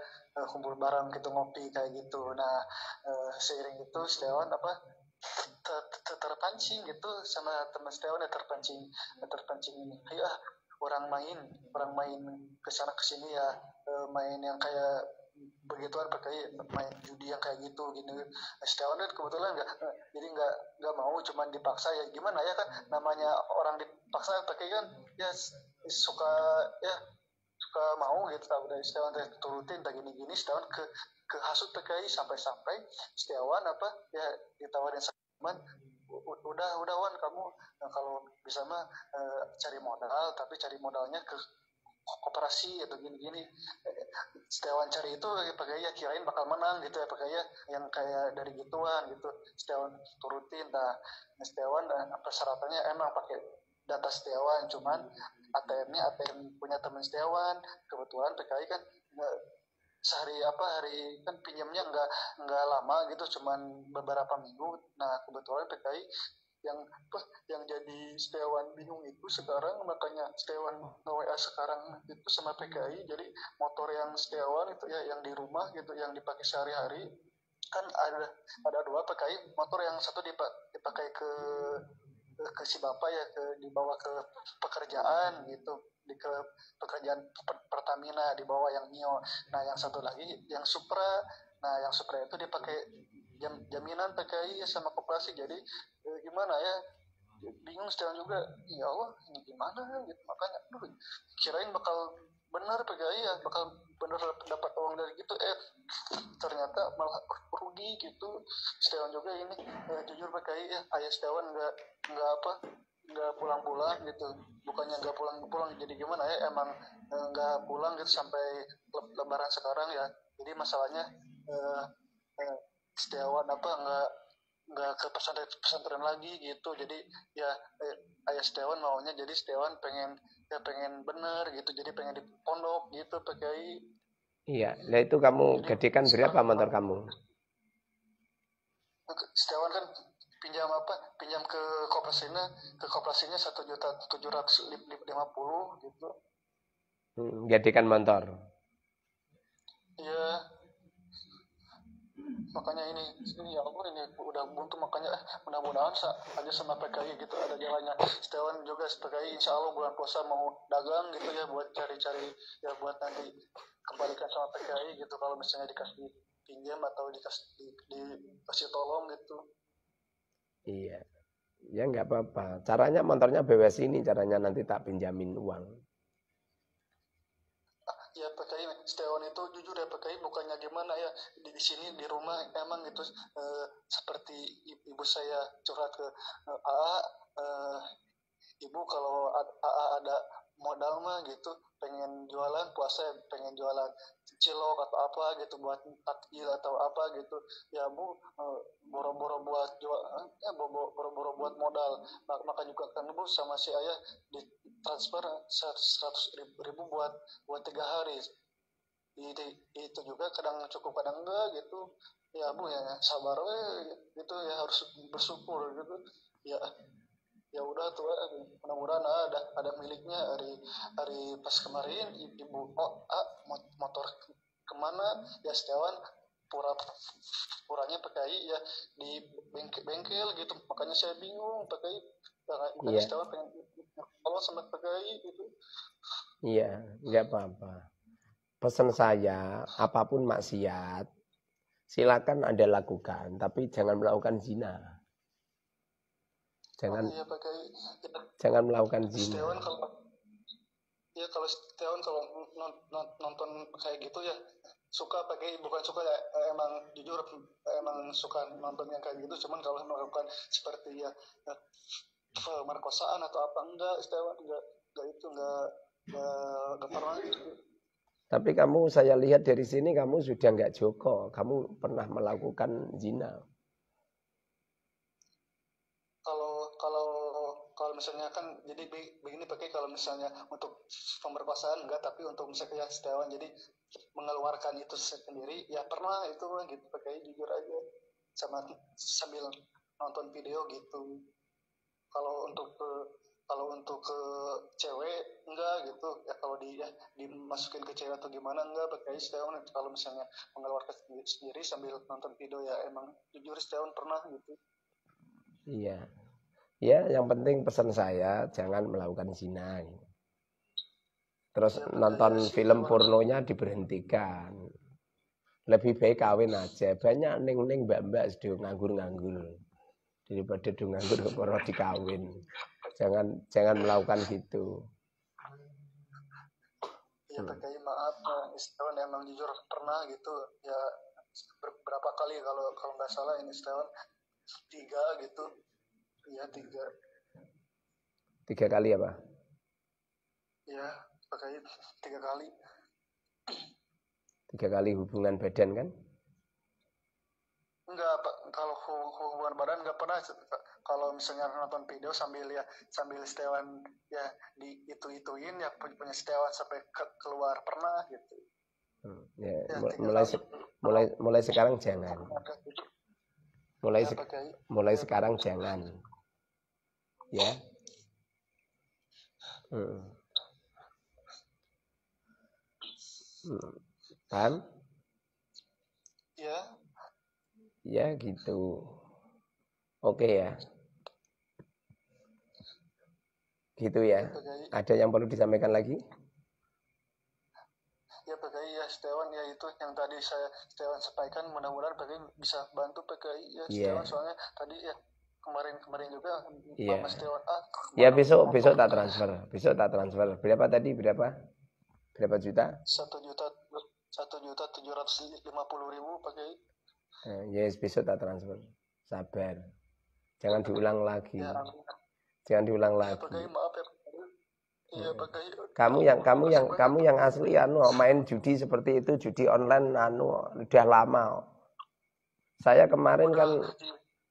kumpul bareng gitu, ngopi kayak gitu. Nah seiring itu Setiawan terpancing gitu sama teman Setiawan, terpancing ini, ayo orang main kesana kesini ya, main yang kayak begituan pakai main judi yang kayak gitu gini. Setiawan kan kebetulan jadi nggak mau, cuman dipaksa ya gimana ya kan, namanya orang dipaksa pakai kan ya suka mau gitu. Tahu dari Setiawan turutin tak gini Setiawan ke hasut PKI sampai Setiawan ya ditawarin sama udah Wan, kamu kalau bisa mah cari modal, tapi cari modalnya ke koperasi atau gini-gini. Setiawan cari itu pakai ya kirain bakal menang gitu ya, pakai ya yang kayak dari gituan gitu. Setiawan turutin. Nah Setiawan persyaratannya emang pakai data Setiawan, cuman ATM-nya ATM punya teman Setiawan. Kebetulan PKI kan hari kan pinjamnya nggak lama gitu, cuman beberapa minggu. Nah kebetulan PKI yang jadi Setiawan bingung itu sekarang, makanya Setiawan WA sekarang itu sama PKI. Jadi motor yang Setiawan itu ya yang di rumah gitu, yang dipakai sehari-hari kan ada dua PKI motor. Yang satu dipakai ke si bapak ya, dibawa ke pekerjaan gitu, ke pekerjaan Pertamina, dibawa yang Mio. Nah yang satu lagi yang Supra. Nah yang Supra itu dipakai jaminan PKI sama koperasi. Jadi gimana ya, bingung sekarang juga. Ya Allah ini gimana gitu, makanya kirain bakal benar PKI ya, bakal bener dapat uang dari gitu, ternyata malah rugi gitu. Setiawan juga ini jujur PKI ya, ayah Setiawan nggak pulang-pulang gitu. Bukannya nggak pulang-pulang, jadi gimana ya, emang nggak pulang gitu sampai lebaran sekarang ya. Jadi masalahnya Setiawan nggak ke pesantren lagi gitu. Jadi ya ayah Setiawan maunya, jadi Setiawan pengen bener gitu, jadi pengen di pondok gitu PKI. Iya, nah itu kamu Jadi gadekan berapa motor kamu? Setiawan kan pinjam ke koperasinya 1.750.000 gitu. Gadekan motor. Iya, makanya ini ya Allah, ini udah buntu. Makanya mudah-mudahan aja sama PKI gitu ada jalannya. Setiawan juga PKI insya Allah bulan puasa mau dagang gitu ya, buat cari-cari ya, buat nanti kembalikan sama PKI gitu kalau misalnya dikasih pinjam atau dikasih tolong gitu. Iya, ya nggak apa-apa. Caranya motornya BWS ini, caranya nanti tak pinjamin uang. Ya PKI Setiawan itu jujur ya, PKI bukannya gimana ya, di sini di rumah emang gitu, seperti ibu saya curhat ke AA, ibu kalau AA ada modal mah gitu, pengen jualan puasa, pengen jualan cilok atau apa gitu buat takjil atau apa gitu ya Bu, boro-boro buat boro-boro buat modal. Maka juga kan Bu sama si ayah di transfer 100.000 buat 3 hari. Itu juga kadang cukup kadang enggak gitu ya Bu ya. Sabar gitu ya, harus bersyukur gitu ya. Ya udah tuh, mudah-mudahan ada miliknya. Hari pas kemarin ibu motor kemana ya Setiawan, puranya PKI ya di bengkel gitu. Makanya saya bingung PKI, makanya Iya, Setiawan pengen kalau sama PKI gitu. iya, nggak apa-apa. Pesan saya, apapun maksiat, silakan Anda lakukan, tapi jangan melakukan zina. Oh Jangan iya PKI ya, jangan melakukan zina. Setiawan kalau Setiawan kalau nonton kayak gitu ya suka pakai, bukan suka ya, emang jujur emang suka nonton yang kayak gitu. Cuman kalau melakukan seperti ya pemerkosaan atau apa enggak, Setiawan enggak pernah gitu. Tapi kamu, saya lihat dari sini kamu sudah nggak joko. Kamu pernah melakukan zina. Kalau misalnya kan jadi begini pakai, kalau misalnya untuk pemerkosaan enggak, tapi untuk misalnya Setiawan jadi mengeluarkan itu sendiri ya pernah itu gitu pakai, jujur aja sama sambil nonton video gitu. Kalau untuk ke cewek enggak gitu ya, kalau dimasukin ke cewek atau gimana enggak pakai Setiawan. Kalau misalnya mengeluarkan sendiri sambil nonton video ya emang jujur Setiawan pernah gitu. Iya. Ya, yang penting pesan saya jangan melakukan zina. Terus Ya pakai nonton sih film emang. pornonya diberhentikan. Lebih baik kawin aja. Banyak ning-ning mbak-mbak sedang nganggur-nganggur. Daripada do nganggur keporo dikawin. Jangan melakukan gitu. Ya pakai maaf Setiawan emang jujur pernah gitu ya, berapa kali kalau nggak salah ini Setiawan 3 gitu ya, 3 kali apa? ya pakai 3 kali. 3 kali hubungan badan kan? Enggak Pak, kalau hubungan badan nggak pernah. Kalau misalnya nonton video sambil Setiawan ya di ituin ya, punya Setiawan sampai keluar pernah gitu. Ya, Ya, mulai sekarang jangan. Ya, Pak Kiai. Mulai sekarang jangan. Ya. Paham? Ya. Ya gitu. Oke ya. Gitu ya. Ada yang perlu disampaikan lagi? Ya Pak Kiai, ya Setiawan, ya itu yang tadi Setiawan sampaikan, mudah-mudahan Pak Kiai bisa bantu Pak Kiai ya Setiawan, soalnya tadi ya kemarin juga Mas Setiawan ya besok tak transfer. Besok tak transfer. Berapa tadi? Berapa juta? 1.750.000 Pak Kiai. Yes, besok tak transfer. Sabar. Jangan diulang lagi. Ya, Jangan diulang ya, lagi. Pak Kiai, maaf ya Pak Kiai. Iya, Pak Kiai. Kamu yang asli main judi seperti itu, judi online udah lama. Saya kemarin kan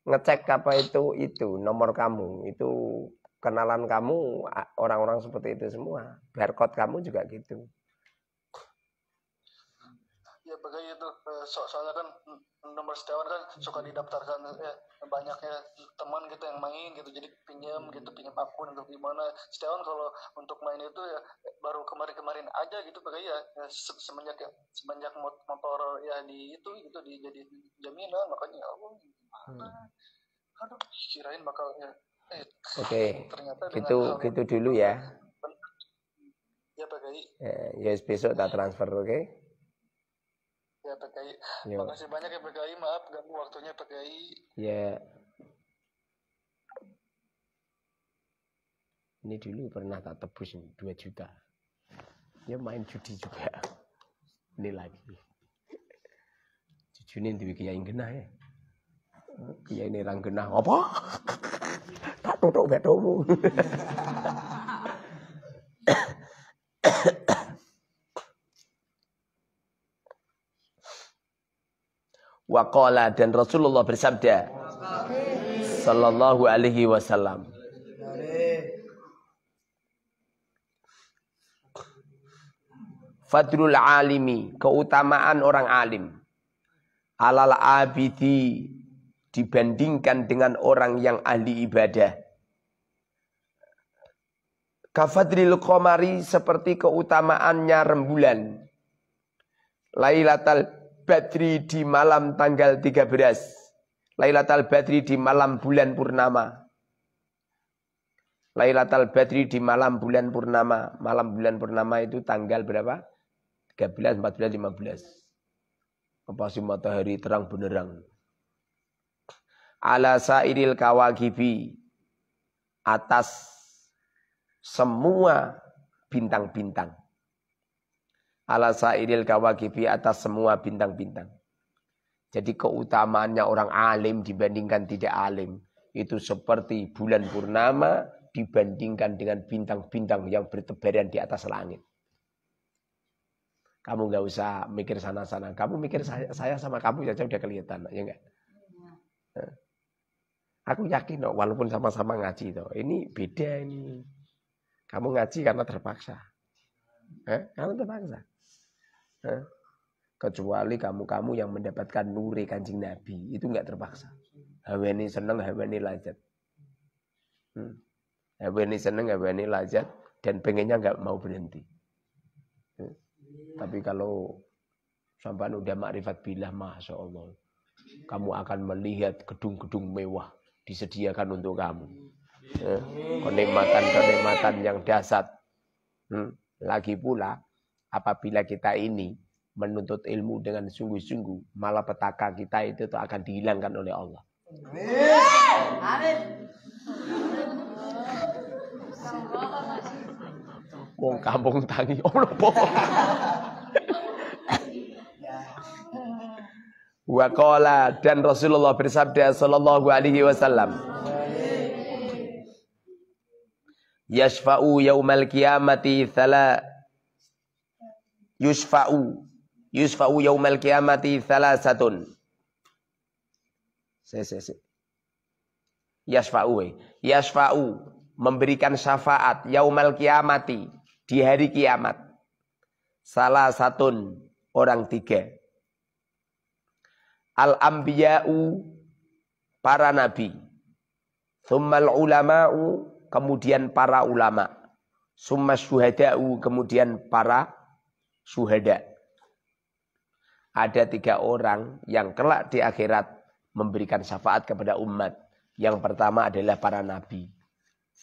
ngecek apa itu nomor kamu, itu kenalan kamu orang-orang seperti itu semua. Barcode kamu juga gitu. Ya Pak Kiai, itu soalnya kan nomor Setiawan kan suka didaftarkan banyaknya teman gitu yang main gitu, jadi pinjam akun untuk gimana. Setiawan kalau untuk main itu ya baru kemarin aja gitu Pak Kiai ya, semenjak motor ya di itu gitu jadi jaminan, makanya aduh kirain bakal ya Oke. ternyata gitu dulu ya. Ya Pak Kiai. Yes, besok tak transfer, oke? Ya Pak Kiai. Makasih banyak ya Pak Kiai, maaf ganggu waktunya Pak Kiai. Ya. Ini dulu pernah tak tebus 2 juta. Ya main judi juga. Ini lagi. Jujune duwe kiai genah ya. Kiai ini orang genah apa? Tak tutuk betomu. Waqala, dan Rasulullah bersabda sallallahu alaihi wasallam, fadlul alimi, keutamaan orang alim, alal abidi, dibandingkan dengan orang yang ahli ibadah. Kafadlil qamari, seperti keutamaannya rembulan. Lailatul Badri, di malam tanggal 13. Lailatul Badri, di malam bulan purnama. Lailatul Badri, di malam bulan purnama. Malam bulan purnama itu tanggal berapa? 13, 14, 15. Apa sih matahari terang benerang. Ala sairil kawakibi, atas semua bintang-bintang. Ala sairil kawakibi, atas semua bintang-bintang. Jadi keutamaannya orang alim dibandingkan tidak alim itu seperti bulan purnama dibandingkan dengan bintang-bintang yang bertebaran di atas langit. Kamu nggak usah mikir sana-sana. Kamu mikir saya sama kamu saja udah kelihatan, ya enggak? Aku yakin loh, walaupun sama-sama ngaji toh, ini beda ini. Kamu ngaji karena terpaksa. Karena terpaksa. Kecuali kamu yang mendapatkan nuri Kanjeng Nabi, itu enggak terpaksa. Haweni seneng, haweni lazat. Haweni seneng, haweni lazat, dan pengennya enggak mau berhenti. Tapi kalau sampai udah makrifat billah, Masya Allah, kamu akan melihat gedung-gedung mewah disediakan untuk kamu. Kenikmatan-kenikmatan yang dahsyat. Lagi pula, apabila kita ini menuntut ilmu dengan sungguh-sungguh, malapetaka kita itu akan dihilangkan oleh Allah. Amin. Wong kampung tangi opo. Waqala, dan Rasulullah bersabda sallallahu alaihi wasallam, yashfa'u yaumal qiyamati yusfa'u yaumal qiyamati thalathatun. Yashfa'u, memberikan syafaat yaumal qiyamati, di hari kiamat. Salah satun, Orang tiga. Al-anbiya'u, para nabi. Tsummal ulama'u, kemudian para ulama. Tsummas syuhada'u, kemudian para syuhada. Ada tiga orang yang kelak di akhirat memberikan syafaat kepada umat. Yang pertama adalah para nabi.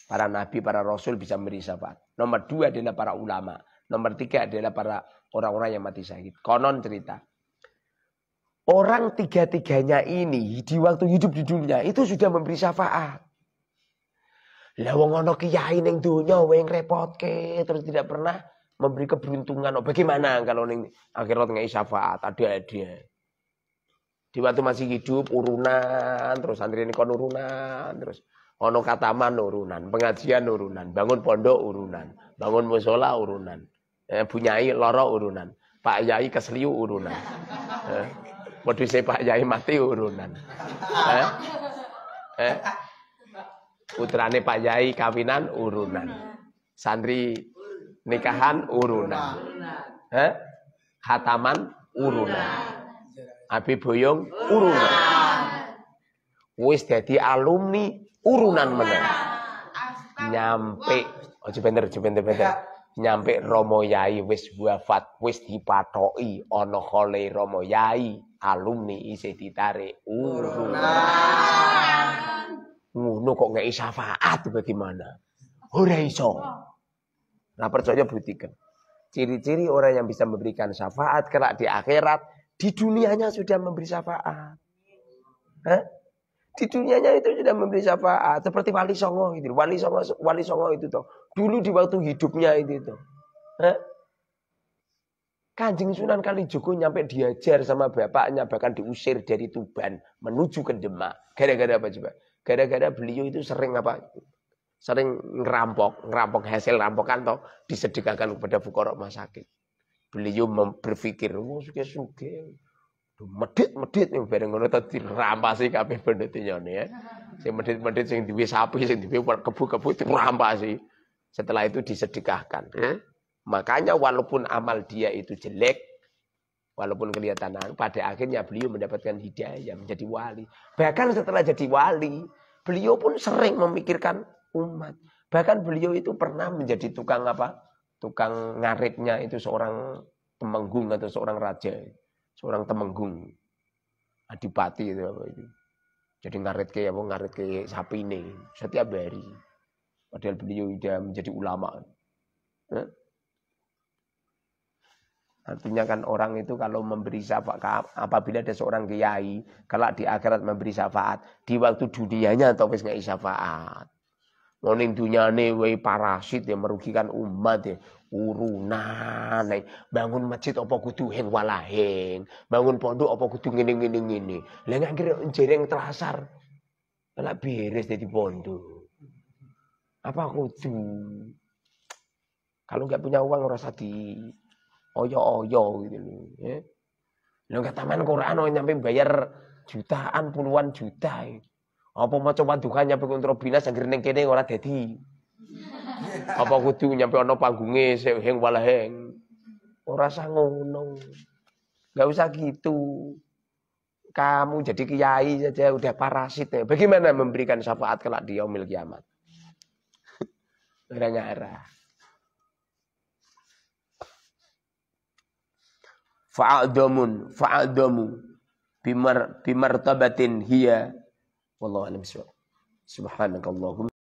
Para nabi, para rasul bisa memberi syafaat. Nomor dua adalah para ulama. Nomor tiga adalah para orang-orang yang mati syahid. Konon cerita. Orang tiga-tiganya ini di waktu hidup di dunia itu sudah memberi syafaat. Lah wong ana kiai ning donya wong repotke terus tidak pernah memberi keberuntungan. Oh, bagaimana kalau ning akhirat ngei syafaat? Ada. Di waktu masih hidup urunan, terus santri ini kon urunan, terus ono kataman urunan, pengajian urunan, bangun pondok urunan, bangun musola urunan, bunyai loro urunan, Pak Yai keseliu urunan, modusnya Pak Yai mati urunan, putrane Pak Yai kawinan urunan, santri nikahan urunan, khataman urunan, abi boyong urunan, wis dadi alumni urunan meneh. Nyampe, ojo bener. Nyampe Romo Yai wis wafat, wis dipathoki ana khole Romo Yai, alumni isih ditarik urunan. Ngono kok ngeki syafaat bagaimana? Ora iso. Nah percaya buktikan. Ciri-ciri orang yang bisa memberikan syafaat kelak di akhirat, di dunianya sudah memberi syafaat. Di dunianya itu sudah memberi syafaat. Seperti Wali Songo gitu. Wali Songo itu toh. Dulu di waktu hidupnya itu toh. Kanjeng Sunan Kalijogo nyampe diajar sama bapaknya. Bahkan diusir dari Tuban. Menuju ke Demak. Gara-gara apa coba? Gara-gara beliau itu sering apa? Sering ngerampok hasil rampokan toh. Disedekahkan kepada fuqara masakin. Beliau berpikir. Oh suge-suge. Medit nih bareng ngono tadi dirampasi kabeh pendetinyane ya. Sing medit sing duwe sapi, sing duwe kebu-kebu dirampasi. Setelah itu disedekahkan. Makanya walaupun amal dia itu jelek, walaupun kelihatan pada akhirnya beliau mendapatkan hidayah menjadi wali. Bahkan setelah jadi wali, beliau pun sering memikirkan umat. Bahkan beliau itu pernah menjadi tukang apa? Tukang ngaritnya itu seorang temenggung atau seorang raja. Seorang temenggung, adipati itu apa itu. Jadi ngarit ke sapi ini setiap hari. Padahal beliau sudah menjadi ulama. Artinya kan orang itu kalau memberi syafaat, apabila ada seorang kiai, kalau di akhirat memberi syafaat, di waktu dunianya atau wis ngei syafaat. Ning dunyane wae parasit yang merugikan umat ya. Urunan, bangun masjid apa kudu heng walaheng, bangun pondok apa kudu ngene. Lah nek kira jereng terasar. Lah beres dadi pondok. Apa kudu? Kalau enggak punya uang ora usah di oyo-oyo gitu loh, ya. Lah enggak taman Quran nyampe bayar jutaan, puluhan juta. Apa maca Wadduha nyampe kontrol binas anggere ning kene ora dadi. Apa kudu nyampe ana panggunge heng walaheng. Ora usah ngono. Enggak usah gitu. Kamu jadi kiai saja udah parasit ya. Bagaimana memberikan syafaat kelak di yaumil kiamat? Ngara-ngara. Fa'adamu bimartabatin hiya wallahu a'lam. Subhanakallahumma